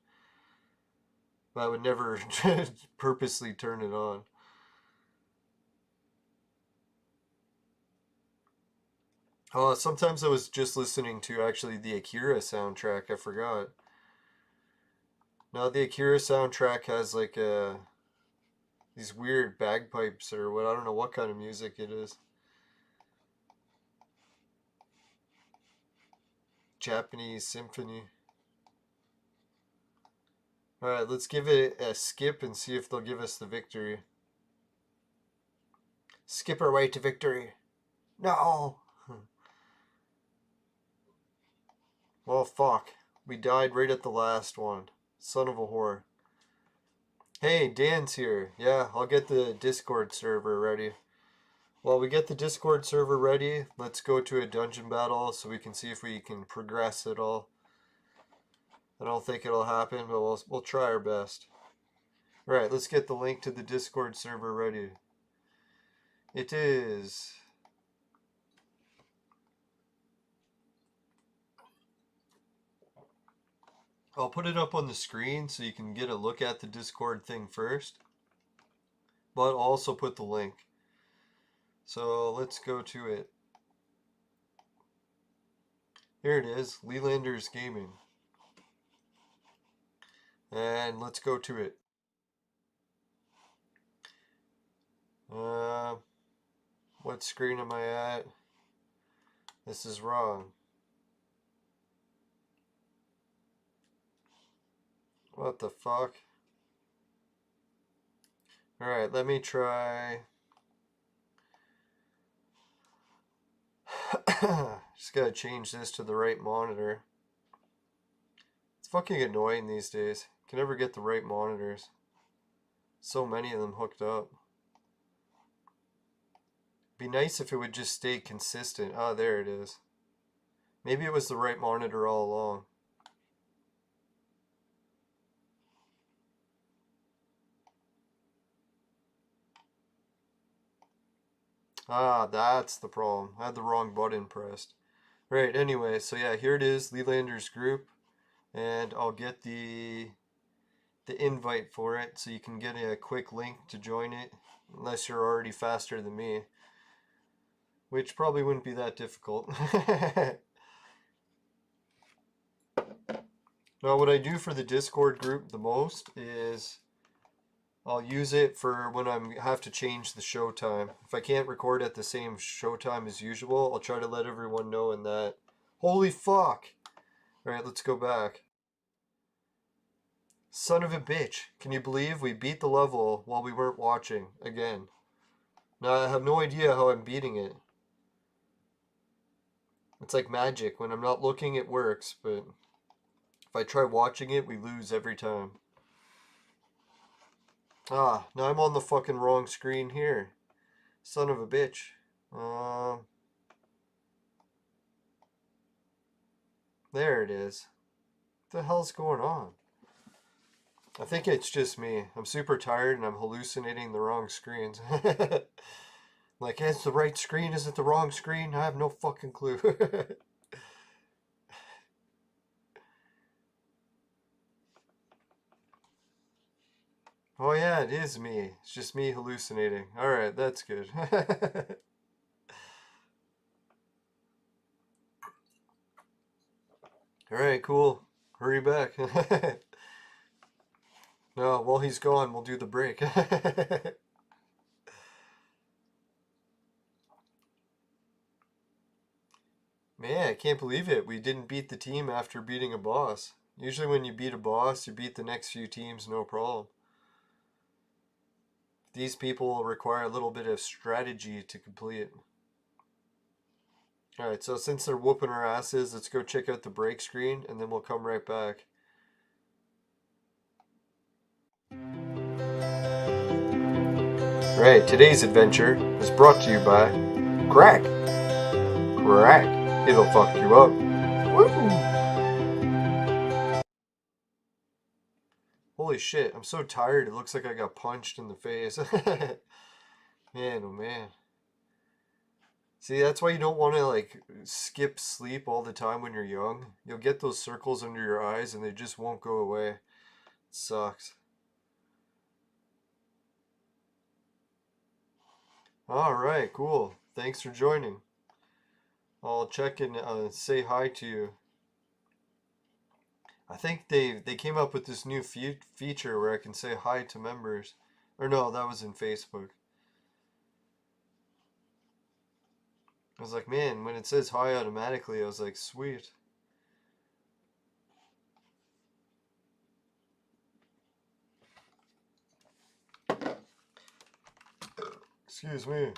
But I would never purposely turn it on. Oh, sometimes I was just listening to actually the Akira soundtrack. I forgot. Now the Akira soundtrack has like these weird bagpipes or what. I don't know what kind of music it is. Japanese symphony. Alright, let's give it a skip and see if they'll give us the victory. Skip our way to victory. No! Well, fuck. We died right at the last one. Son of a whore. Hey, Dan's here. Yeah, I'll get the Discord server ready. While we get the Discord server ready, let's go to a dungeon battle so we can see if we can progress at all. I don't think it'll happen, but we'll try our best. Alright, let's get the link to the Discord server ready. It is... I'll put it up on the screen so you can get a look at the Discord thing first. But I'll also put the link. So let's go to it. Here it is, Lelanders Gaming. And let's go to it. What screen am I at? This is wrong. What the fuck? Alright, let me try. Just gotta change this to the right monitor. It's fucking annoying these days. Can never get the right monitors. So many of them hooked up. Be nice if it would just stay consistent. Ah, there it is. Maybe it was the right monitor all along. Ah, that's the problem. I had the wrong button pressed. Right, anyway, so yeah, here it is, Lelanders group. And I'll get the invite for it so you can get a quick link to join it, unless you're already faster than me, which probably wouldn't be that difficult. Now, what I do for the Discord group the most is I'll use it for when I have to change the show time. If I can't record at the same show time as usual, I'll try to let everyone know in that. Holy fuck! Alright, let's go back. Son of a bitch. Can you believe we beat the level while we weren't watching again? Now, I have no idea how I'm beating it. It's like magic. When I'm not looking, it works, but if I try watching it, we lose every time. Ah, now I'm on the fucking wrong screen here. Son of a bitch. There it is. What the hell's going on? I think it's just me. I'm super tired and I'm hallucinating the wrong screens. Like, is the right screen? Is it the wrong screen? I have no fucking clue. Oh yeah, it is me. It's just me hallucinating. Alright, that's good. Alright, cool. Hurry back. No, while he's gone, we'll do the break. Man, I can't believe it. We didn't beat the team after beating a boss. Usually when you beat a boss, you beat the next few teams, no problem. These people require a little bit of strategy to complete. Alright, so since they're whooping our asses, let's go check out the break screen, and then we'll come right back. Right, today's adventure is brought to you by Crack. Crack. It'll fuck you up. Woo! Holy shit, I'm so tired, it looks like I got punched in the face. Man, oh man. See, that's why you don't want to, like, skip sleep all the time when you're young. You'll get those circles under your eyes and they just won't go away. It sucks. Alright, cool. Thanks for joining. I'll check and say hi to you. I think they came up with this new feature where I can say hi to members. Or no, that was in Facebook. I was like, man, when it says hi automatically, I was like, sweet. Excuse me.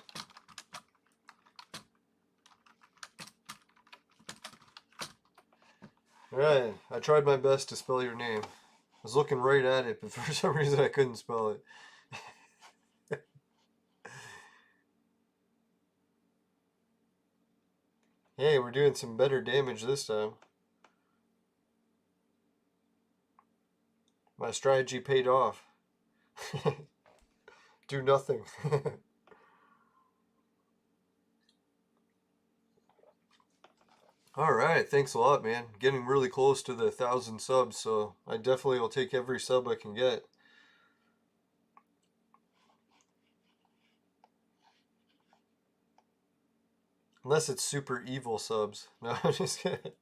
Alright, I tried my best to spell your name. I was looking right at it, but for some reason I couldn't spell it. Hey, we're doing some better damage this time. My strategy paid off. Do nothing. Alright, thanks a lot, man. Getting really close to the 1,000 subs, so I definitely will take every sub I can get. Unless it's super evil subs. No, I'm just kidding.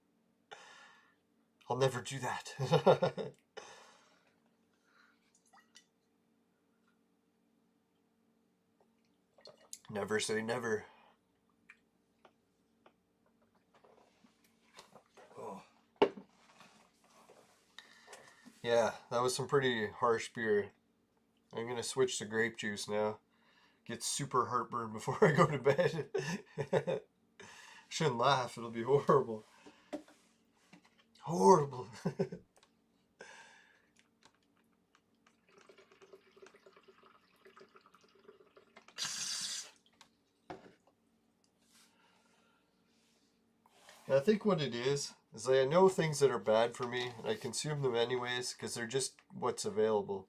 I'll never do that. Never say never. Oh. Yeah, that was some pretty harsh beer. I'm gonna switch to grape juice now. Get super heartburn before I go to bed. Shouldn't laugh, it'll be horrible. Horrible. I think what it is like I know things that are bad for me, and I consume them anyways because they're just what's available.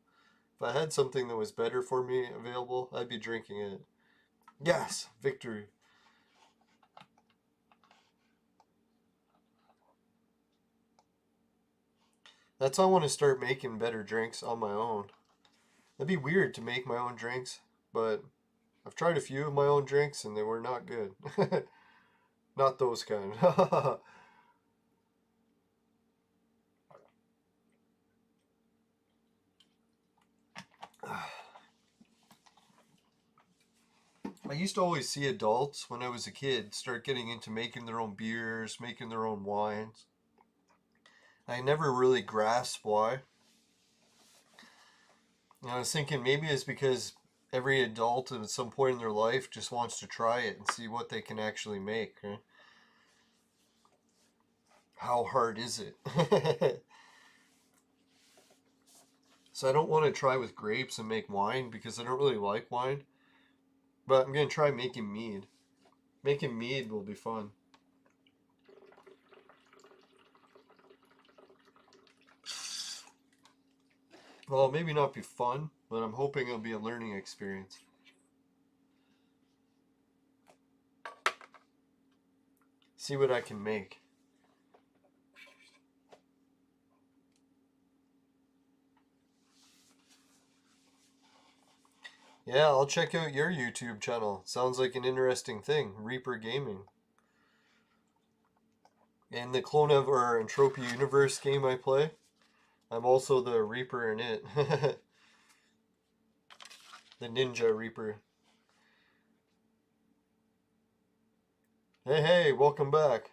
If I had something that was better for me available, I'd be drinking it. Yes! Victory. That's how I want to start making better drinks on my own. That'd be weird to make my own drinks, but I've tried a few of my own drinks and they were not good. Not those kind. I used to always see adults when I was a kid start getting into making their own beers, making their own wines. I never really grasped why. And I was thinking maybe it's because every adult at some point in their life just wants to try it and see what they can actually make. Right? How hard is it? So I don't want to try with grapes and make wine because I don't really like wine. But I'm going to try making mead. Making mead will be fun. Well, maybe not be fun, but I'm hoping it'll be a learning experience. See what I can make. Yeah, I'll check out your YouTube channel. Sounds like an interesting thing. Reaper Gaming. And the clone of our Entropia Universe game I play, I'm also the Reaper in it. The Ninja Reaper. Hey, welcome back.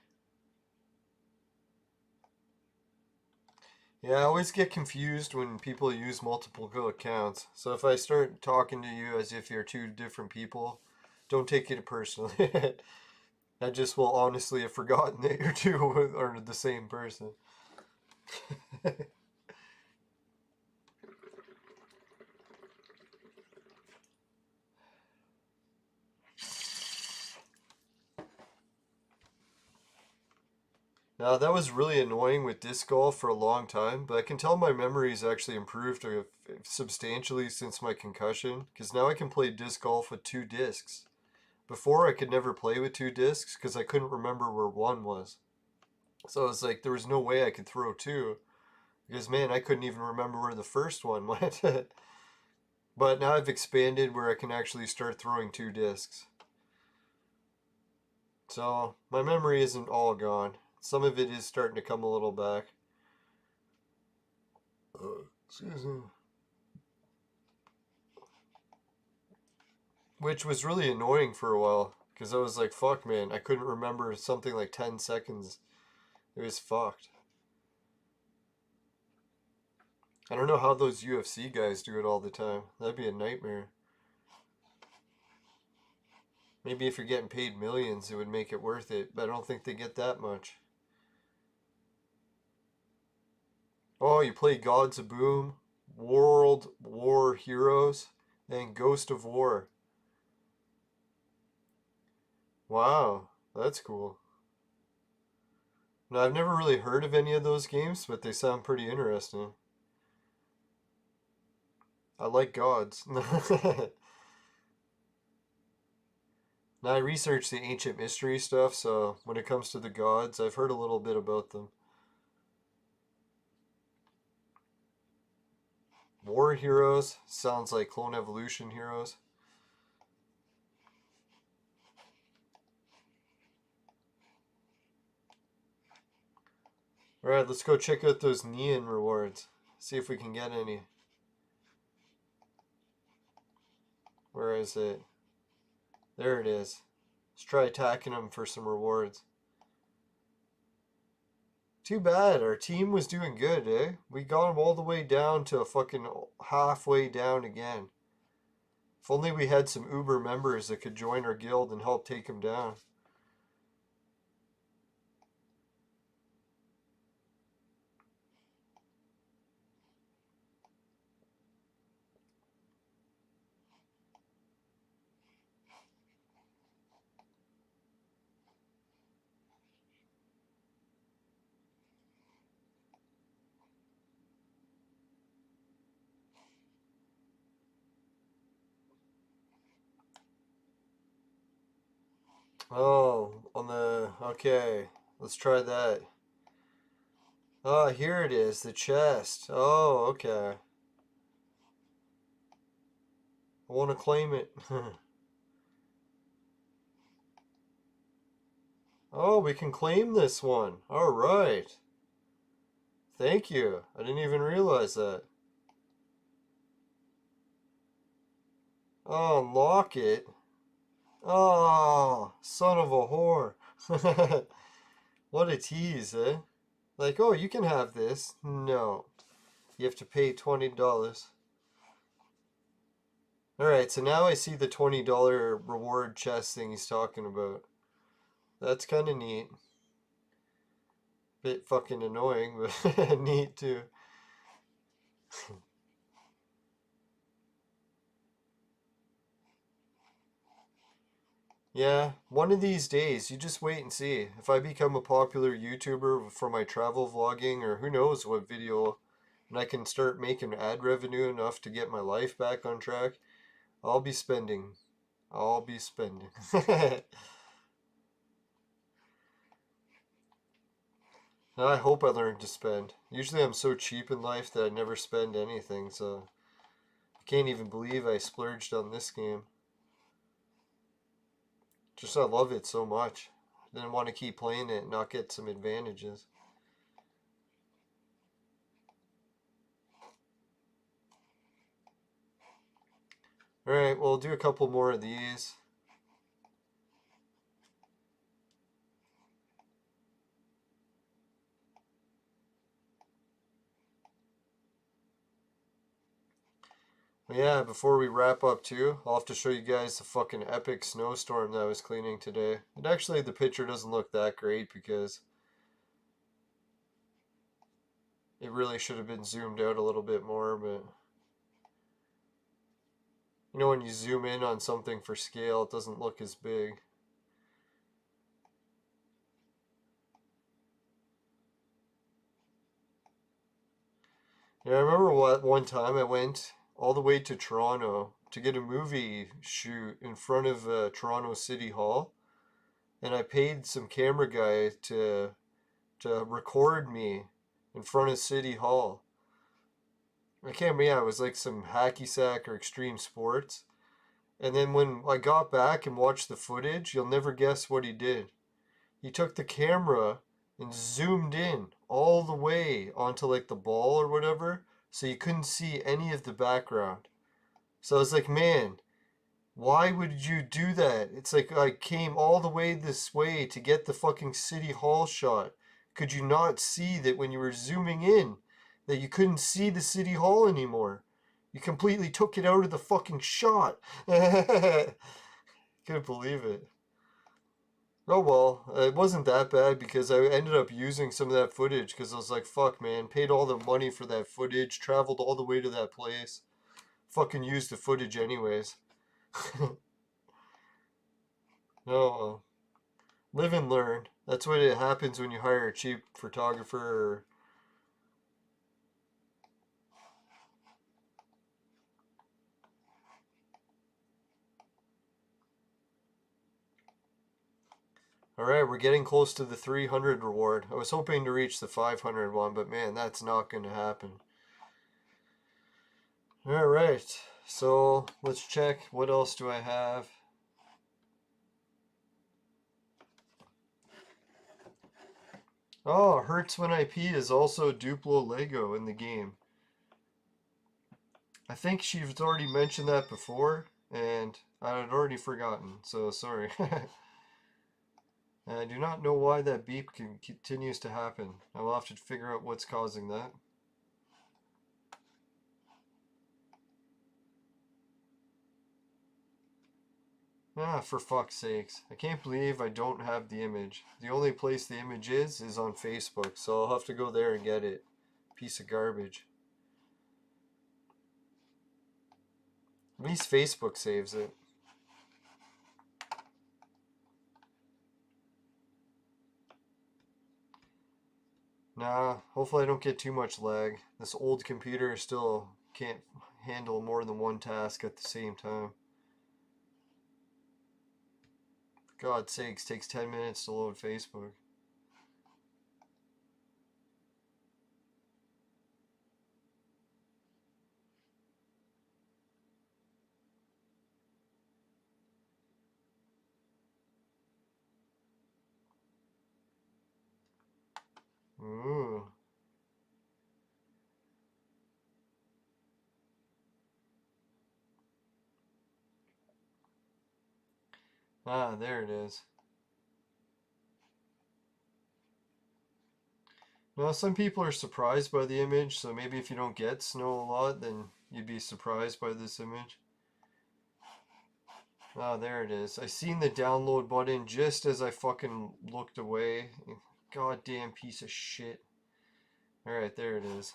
Yeah, I always get confused when people use multiple accounts. So if I start talking to you as if you're two different people, don't take it personally. I just will honestly have forgotten that you're two are the same person. Now, that was really annoying with disc golf for a long time, but I can tell my memory's actually improved substantially since my concussion, because now I can play disc golf with 2 discs. Before, I could never play with 2 discs because I couldn't remember where one was. So it's like there was no way I could throw 2, because man, I couldn't even remember where the first one went. But now I've expanded where I can actually start throwing 2 discs. So my memory isn't all gone. Some of it is starting to come a little back. Excuse me. Which was really annoying for a while, because I was like, fuck man, I couldn't remember something like 10 seconds. It was fucked. I don't know how those UFC guys do it all the time. That'd be a nightmare. Maybe if you're getting paid millions, it would make it worth it, but I don't think they get that much. Oh, you play Gods of Boom, World War Heroes, and Ghost of War. Wow, that's cool. Now, I've never really heard of any of those games, but they sound pretty interesting. I like gods. Now, I research the ancient mystery stuff, so when it comes to the gods, I've heard a little bit about them. War Heroes sounds like Clone Evolution Heroes. Alright, let's go check out those Neon rewards. See if we can get any. Where is it? There it is. Let's try attacking them for some rewards. Too bad. Our team was doing good, eh? We got them all the way down to fucking halfway down again. If only we had some Uber members that could join our guild and help take them down. Oh, on the... Okay, let's try that. Oh, here it is, the chest. Oh, okay. I want to claim it. Oh, we can claim this one. Alright. Thank you. I didn't even realize that. Oh, unlock it. Oh, son of a whore. What a tease, eh? Like, oh, you can have this. No. You have to pay $20. Alright, so now I see the $20 reward chest thing he's talking about. That's kind of neat. Bit fucking annoying, but neat too. Yeah, one of these days, you just wait and see. If I become a popular YouTuber for my travel vlogging or who knows what video, and I can start making ad revenue enough to get my life back on track, I'll be spending. I'll be spending. I hope I learn to spend. Usually I'm so cheap in life that I never spend anything, so I can't even believe I splurged on this game. Just I love it so much. I didn't want to keep playing it and not get some advantages. Alright, we'll do a couple more of these. But yeah, before we wrap up too, I'll have to show you guys the fucking epic snowstorm that I was cleaning today. And actually the picture doesn't look that great because it really should have been zoomed out a little bit more, but you know when you zoom in on something for scale, it doesn't look as big. Yeah, I remember one time I went all the way to Toronto to get a movie shoot in front of Toronto City Hall, and I paid some camera guy to record me in front of City Hall. I can't remember, yeah, it was like some hacky sack or extreme sports. And then when I got back and watched the footage, you'll never guess what he did. He took the camera and zoomed in all the way onto like the ball or whatever, so you couldn't see any of the background. So I was like, man, why would you do that? It's like I came all the way this way to get the fucking City Hall shot. Could you not see that when you were zooming in, that you couldn't see the City Hall anymore? You completely took it out of the fucking shot. Couldn't believe it. Oh well, it wasn't that bad because I ended up using some of that footage because I was like, fuck man, paid all the money for that footage, traveled all the way to that place. Fucking used the footage anyways. No, live and learn. That's what it happens when you hire a cheap photographer. Alright, we're getting close to the 300 reward. I was hoping to reach the 500 one, but man, that's not going to happen. Alright, so let's check. What else do I have? Oh, Hurts When I Pee is also Duplo Lego in the game. I think she's already mentioned that before, and I had already forgotten, so sorry. And I do not know why that beep continues to happen. I will have to figure out what's causing that. Ah, for fuck's sakes. I can't believe I don't have the image. The only place the image is on Facebook, so I'll have to go there and get it. Piece of garbage. At least Facebook saves it. Nah, hopefully I don't get too much lag. This old computer still can't handle more than one task at the same time. For God's sakes, takes 10 minutes to load Facebook. Ooh. Ah, there it is. Now, some people are surprised by the image, so maybe if you don't get snow a lot, then you'd be surprised by this image. Ah, there it is. I seen the download button just as I fucking looked away. Goddamn piece of shit. Alright, there it is.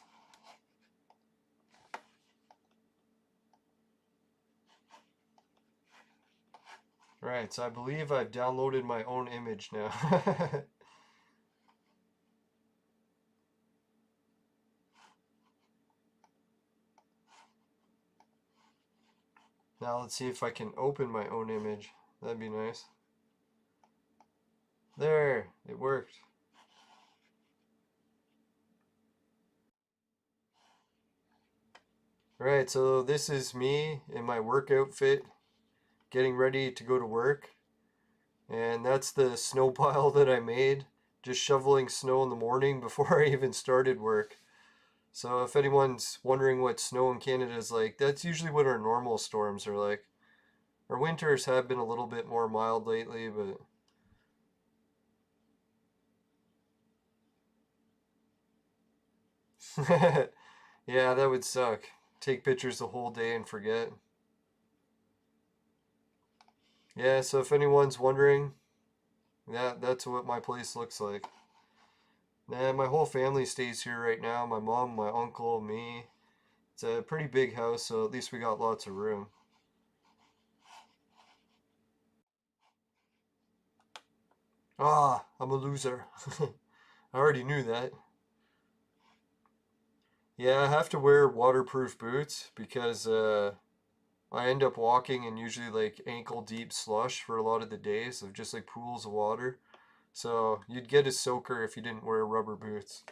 Right, so I believe I've downloaded my own image now. Now let's see if I can open my own image. That'd be nice. There, it worked. Right, so this is me in my work outfit, getting ready to go to work. And that's the snow pile that I made, just shoveling snow in the morning before I even started work. So if anyone's wondering what snow in Canada is like, that's usually what our normal storms are like. Our winters have been a little bit more mild lately, but yeah, that would suck. Take pictures the whole day and forget. Yeah, so if anyone's wondering, that's what my place looks like. Nah, my whole family stays here right now. My mom, my uncle, me. It's a pretty big house, so at least we got lots of room. Ah, I'm a loser. I already knew that. Yeah, I have to wear waterproof boots because I end up walking in usually like ankle deep slush for a lot of the days of just like pools of water. So you'd get a soaker if you didn't wear rubber boots.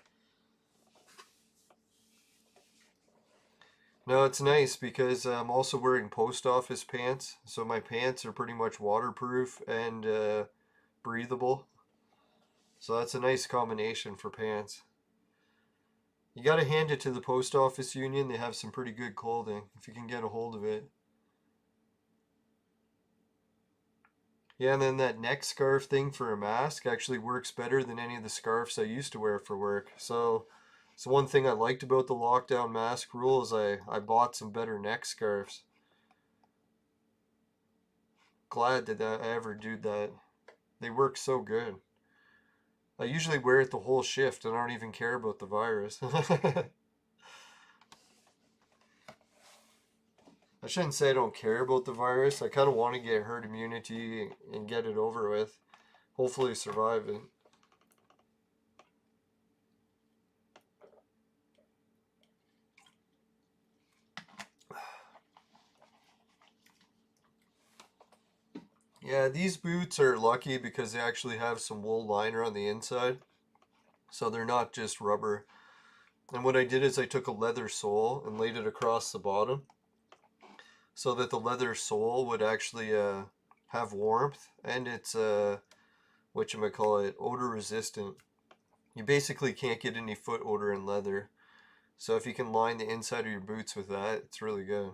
No, it's nice because I'm also wearing post office pants. So my pants are pretty much waterproof and breathable. So that's a nice combination for pants. You gotta hand it to the post office union. They have some pretty good clothing if you can get a hold of it. Yeah, and then that neck scarf thing for a mask actually works better than any of the scarves I used to wear for work. So one thing I liked about the lockdown mask rule is I bought some better neck scarves. Glad that I ever did that. They work so good. I usually wear it the whole shift and I don't even care about the virus. I shouldn't say I don't care about the virus. I kind of want to get herd immunity and get it over with. Hopefully survive it. Yeah, these boots are lucky because they actually have some wool liner on the inside. So they're not just rubber. And what I did is I took a leather sole and laid it across the bottom so that the leather sole would actually have warmth and it's whatchamacallit, odor resistant. You basically can't get any foot odor in leather. So if you can line the inside of your boots with that, it's really good.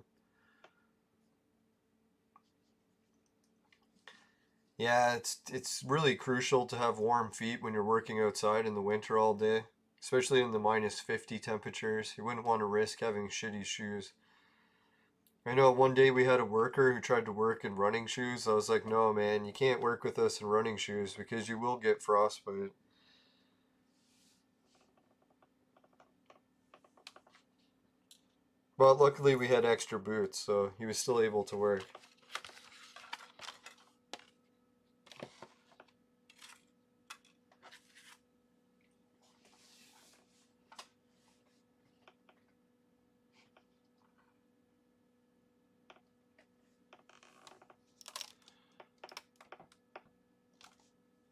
Yeah, it's really crucial to have warm feet when you're working outside in the winter all day, especially in the -50 temperatures. You wouldn't want to risk having shitty shoes. I know one day we had a worker who tried to work in running shoes. I was like, no, man, you can't work with us in running shoes because you will get frostbite. But luckily we had extra boots, so he was still able to work.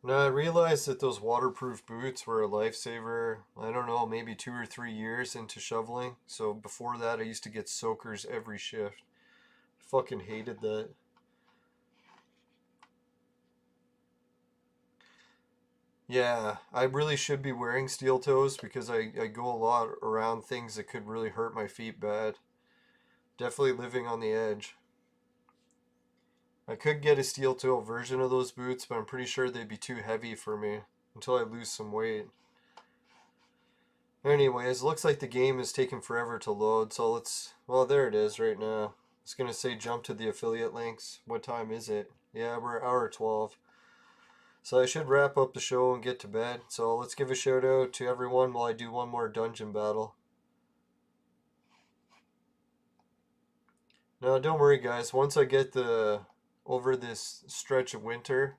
Now I realized that those waterproof boots were a lifesaver, I don't know, maybe 2 or 3 years into shoveling. So before that I used to get soakers every shift. Fucking hated that. Yeah, I really should be wearing steel toes because I go a lot around things that could really hurt my feet bad. Definitely living on the edge. I could get a steel toe version of those boots, but I'm pretty sure they'd be too heavy for me until I lose some weight. Anyways, looks like the game is taking forever to load, so let's... Well, there it is right now. It's gonna say jump to the affiliate links. What time is it? Yeah, we're hour 12. So I should wrap up the show and get to bed. So let's give a shout out to everyone while I do one more dungeon battle. Now, don't worry, guys. Once I get over this stretch of winter,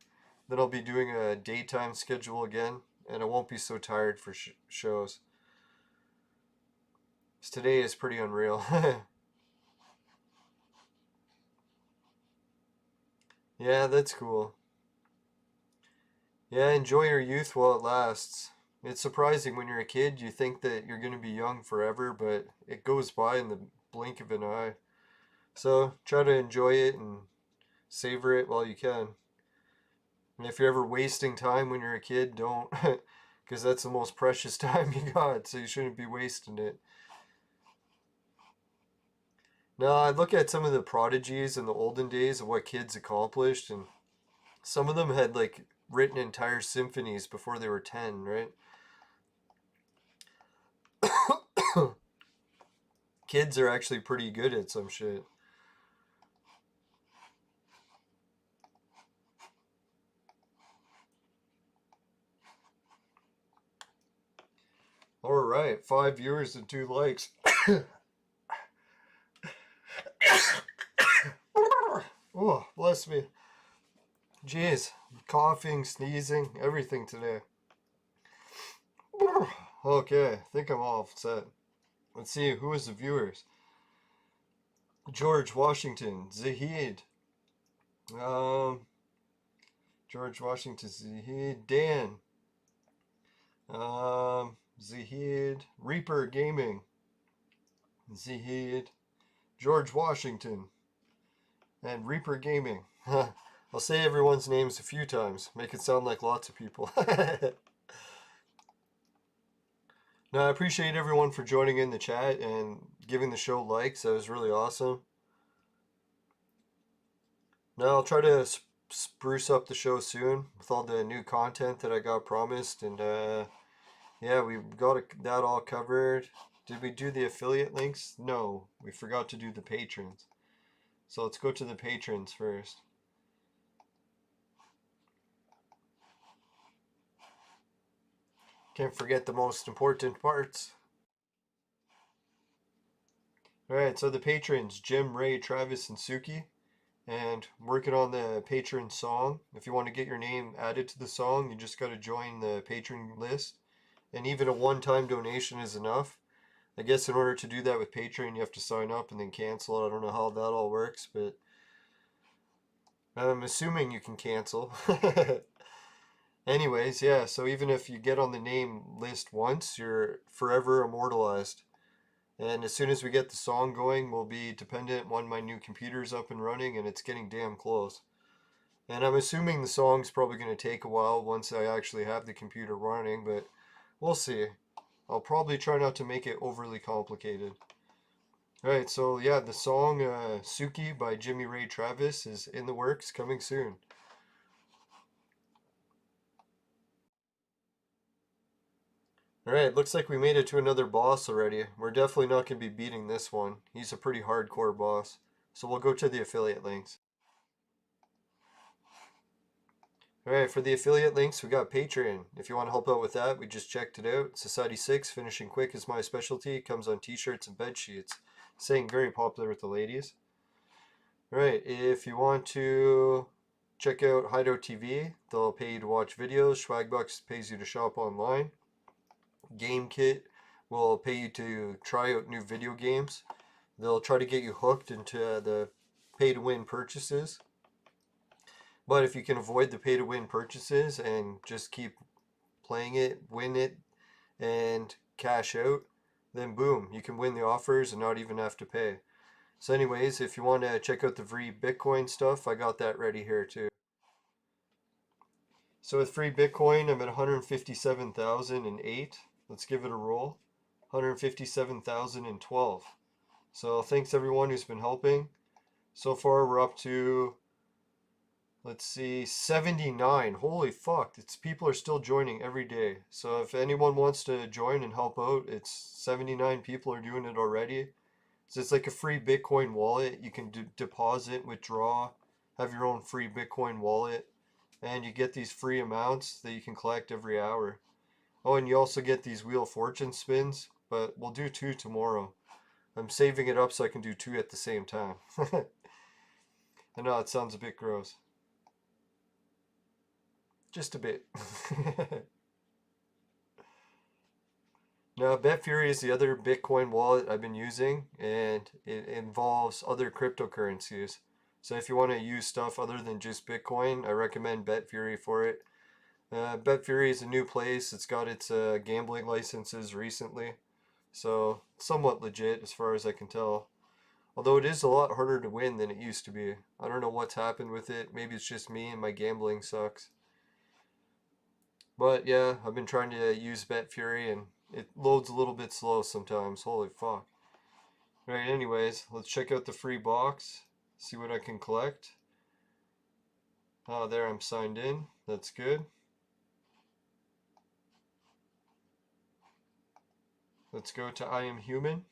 then I'll be doing a daytime schedule again, and I won't be so tired for shows. Today is pretty unreal. Yeah, that's cool. Yeah, enjoy your youth while it lasts. It's surprising when you're a kid, you think that you're going to be young forever, but it goes by in the blink of an eye. So try to enjoy it and savor it while you can. And if you're ever wasting time when you're a kid, don't, because that's the most precious time you got, so you shouldn't be wasting it. Now, I look at some of the prodigies in the olden days of what kids accomplished, and some of them had like written entire symphonies before they were 10, right? Kids are actually pretty good at some shit. Alright, 5 viewers and 2 likes. Oh, bless me. Jeez, coughing, sneezing, everything today. Okay, I think I'm all set. Let's see, who is the viewers? George Washington, Zahid. Um, George Washington, Zahid, Dan. Zahid, Reaper Gaming. Zahid, George Washington, and Reaper Gaming. I'll say everyone's names a few times, make it sound like lots of people. Now, I appreciate everyone for joining in the chat and giving the show likes. That was really awesome. Now, I'll try to spruce up the show soon with all the new content that I got promised. And yeah, we've got that all covered. Did we do the affiliate links? No, we forgot to do the patrons. So let's go to the patrons first. Can't forget the most important parts. Alright, so the patrons, Jim, Ray, Travis, and Suki. And working on the patron song. If you want to get your name added to the song, you just got to join the patron list. And even a one-time donation is enough. I guess in order to do that with Patreon, you have to sign up and then cancel it. I don't know how that all works, but I'm assuming you can cancel. Anyways, yeah, so even if you get on the name list once, you're forever immortalized. And as soon as we get the song going, we'll be dependent when my new computer's up and running, and it's getting damn close. And I'm assuming the song's probably going to take a while once I actually have the computer running, but we'll see. I'll probably try not to make it overly complicated. Alright, so yeah, the song Suki by Jimmy Ray Travis is in the works, coming soon. Alright, looks like we made it to another boss already. We're definitely not going to be beating this one. He's a pretty hardcore boss. So we'll go to the affiliate links. Alright, for the affiliate links, we got Patreon. If you want to help out with that, we just checked it out. Society 6, finishing quick is my specialty. It comes on t-shirts and bed sheets. Saying very popular with the ladies. Alright, if you want to check out Hideout TV, they'll pay you to watch videos. Swagbucks pays you to shop online. GameKit will pay you to try out new video games. They'll try to get you hooked into the pay-to-win purchases. But if you can avoid the pay-to-win purchases and just keep playing it, win it, and cash out, then boom, you can win the offers and not even have to pay. So anyways, if you want to check out the free Bitcoin stuff, I got that ready here too. So with free Bitcoin, I'm at 157,008. Let's give it a roll. 157,012. So thanks everyone who's been helping. So far we're up to, let's see, 79. Holy fuck, people are still joining every day. So if anyone wants to join and help out, it's 79 people are doing it already. So it's like a free Bitcoin wallet. You can deposit, withdraw, have your own free Bitcoin wallet. And you get these free amounts that you can collect every hour. Oh, and you also get these Wheel of Fortune spins, but we'll do 2 tomorrow. I'm saving it up so I can do 2 at the same time. I know it sounds a bit gross. Just a bit. Now, BetFury is the other Bitcoin wallet I've been using, and it involves other cryptocurrencies. So if you want to use stuff other than just Bitcoin, I recommend BetFury for it. BetFury is a new place. It's got its gambling licenses recently. So somewhat legit as far as I can tell. Although it is a lot harder to win than it used to be. I don't know what's happened with it. Maybe it's just me and my gambling sucks. But yeah, I've been trying to use BetFury and it loads a little bit slow sometimes. Holy fuck. Right, anyways, let's check out the free box. See what I can collect. Oh, there I'm signed in. That's good. Let's go to I am human.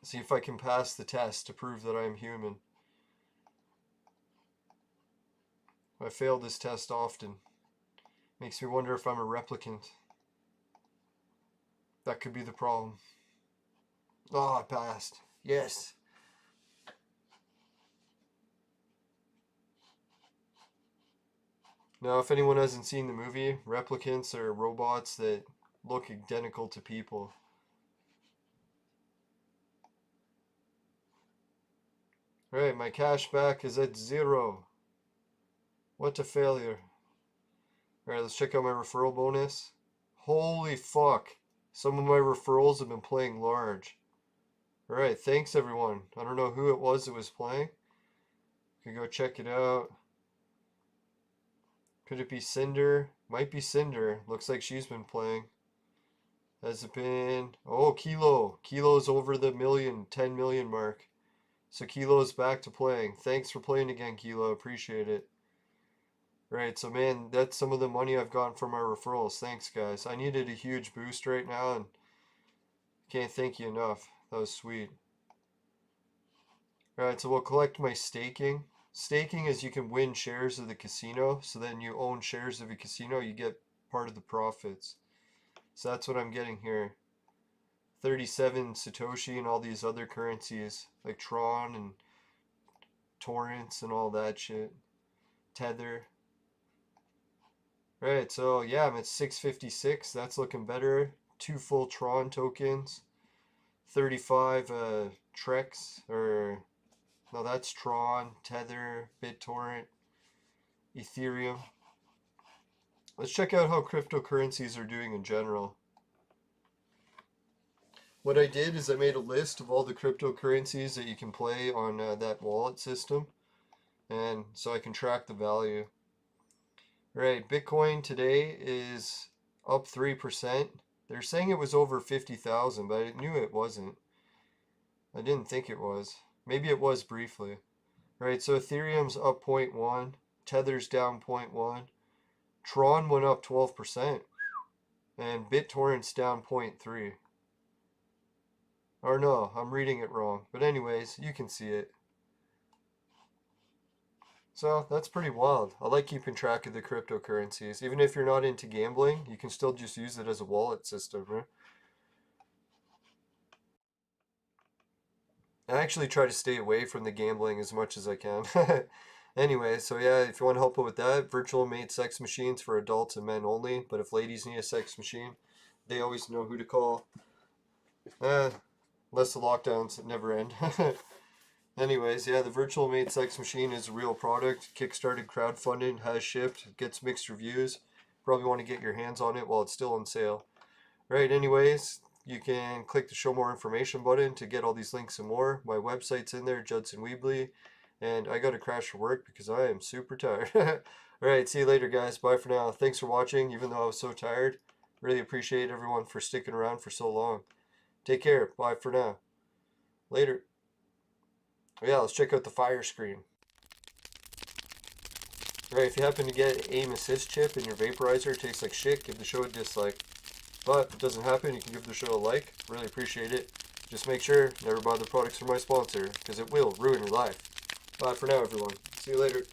See if I can pass the test to prove that I am human. I fail this test often. Makes me wonder if I'm a replicant. That could be the problem. Oh, I passed. Yes. Now, if anyone hasn't seen the movie, replicants are robots that look identical to people. Alright, my cash back is at 0. What a failure. Alright, let's check out my referral bonus. Holy fuck. Some of my referrals have been playing large. Alright, thanks everyone. I don't know who it was that was playing. You can go check it out. Could it be Cinder? Might be Cinder. Looks like she's been playing. Has it been... Oh, Kilo. Kilo's over the 10 million mark. So Kilo's back to playing. Thanks for playing again, Kilo. Appreciate it. Right, so man, that's some of the money I've gotten from my referrals. Thanks, guys. I needed a huge boost right now, and can't thank you enough. That was sweet. Alright, so we'll collect my staking. Staking is you can win shares of the casino, so then you own shares of a casino, you get part of the profits. So that's what I'm getting here. 37 Satoshi and all these other currencies, like Tron and Torrents and all that shit. Tether. Right, so yeah, I'm at 656. That's looking better. 2 full Tron tokens. 35 Trex, or no, that's Tron, Tether, BitTorrent, Ethereum. Let's check out how cryptocurrencies are doing in general. What I did is I made a list of all the cryptocurrencies that you can play on that wallet system, and so I can track the value. Right, Bitcoin today is up 3%. They're saying it was over 50,000, but I knew it wasn't. I didn't think it was. Maybe it was briefly. Right, so Ethereum's up 0.1, Tether's down 0.1, Tron went up 12%, And BitTorrent's down 0.3. Or no, I'm reading it wrong. But anyways, you can see it. So that's pretty wild. I like keeping track of the cryptocurrencies. Even if you're not into gambling, you can still just use it as a wallet system, right? I actually try to stay away from the gambling as much as I can. Anyway, so yeah, if you want to help out with that, virtual mate sex machines for adults and men only. But if ladies need a sex machine, they always know who to call. Unless the lockdowns never end. Anyways, yeah, the virtual mate sex machine is a real product. Kickstarted, crowdfunded, has shipped, gets mixed reviews. Probably want to get your hands on it while it's still on sale. Right, anyways, you can click the show more information button to get all these links and more. My website's in there, Judson Weebly. And I got to crash for work because I am super tired. Alright, see you later, guys. Bye for now. Thanks for watching, even though I was so tired. Really appreciate everyone for sticking around for so long. Take care. Bye for now. Later. Yeah, let's check out the fire screen. Right, if you happen to get aim assist chip in your vaporizer, it tastes like shit, give the show a dislike. But if it doesn't happen, you can give the show a like. Really appreciate it. Just make sure, never buy the products from my sponsor, because it will ruin your life. Bye for now, everyone. See you later.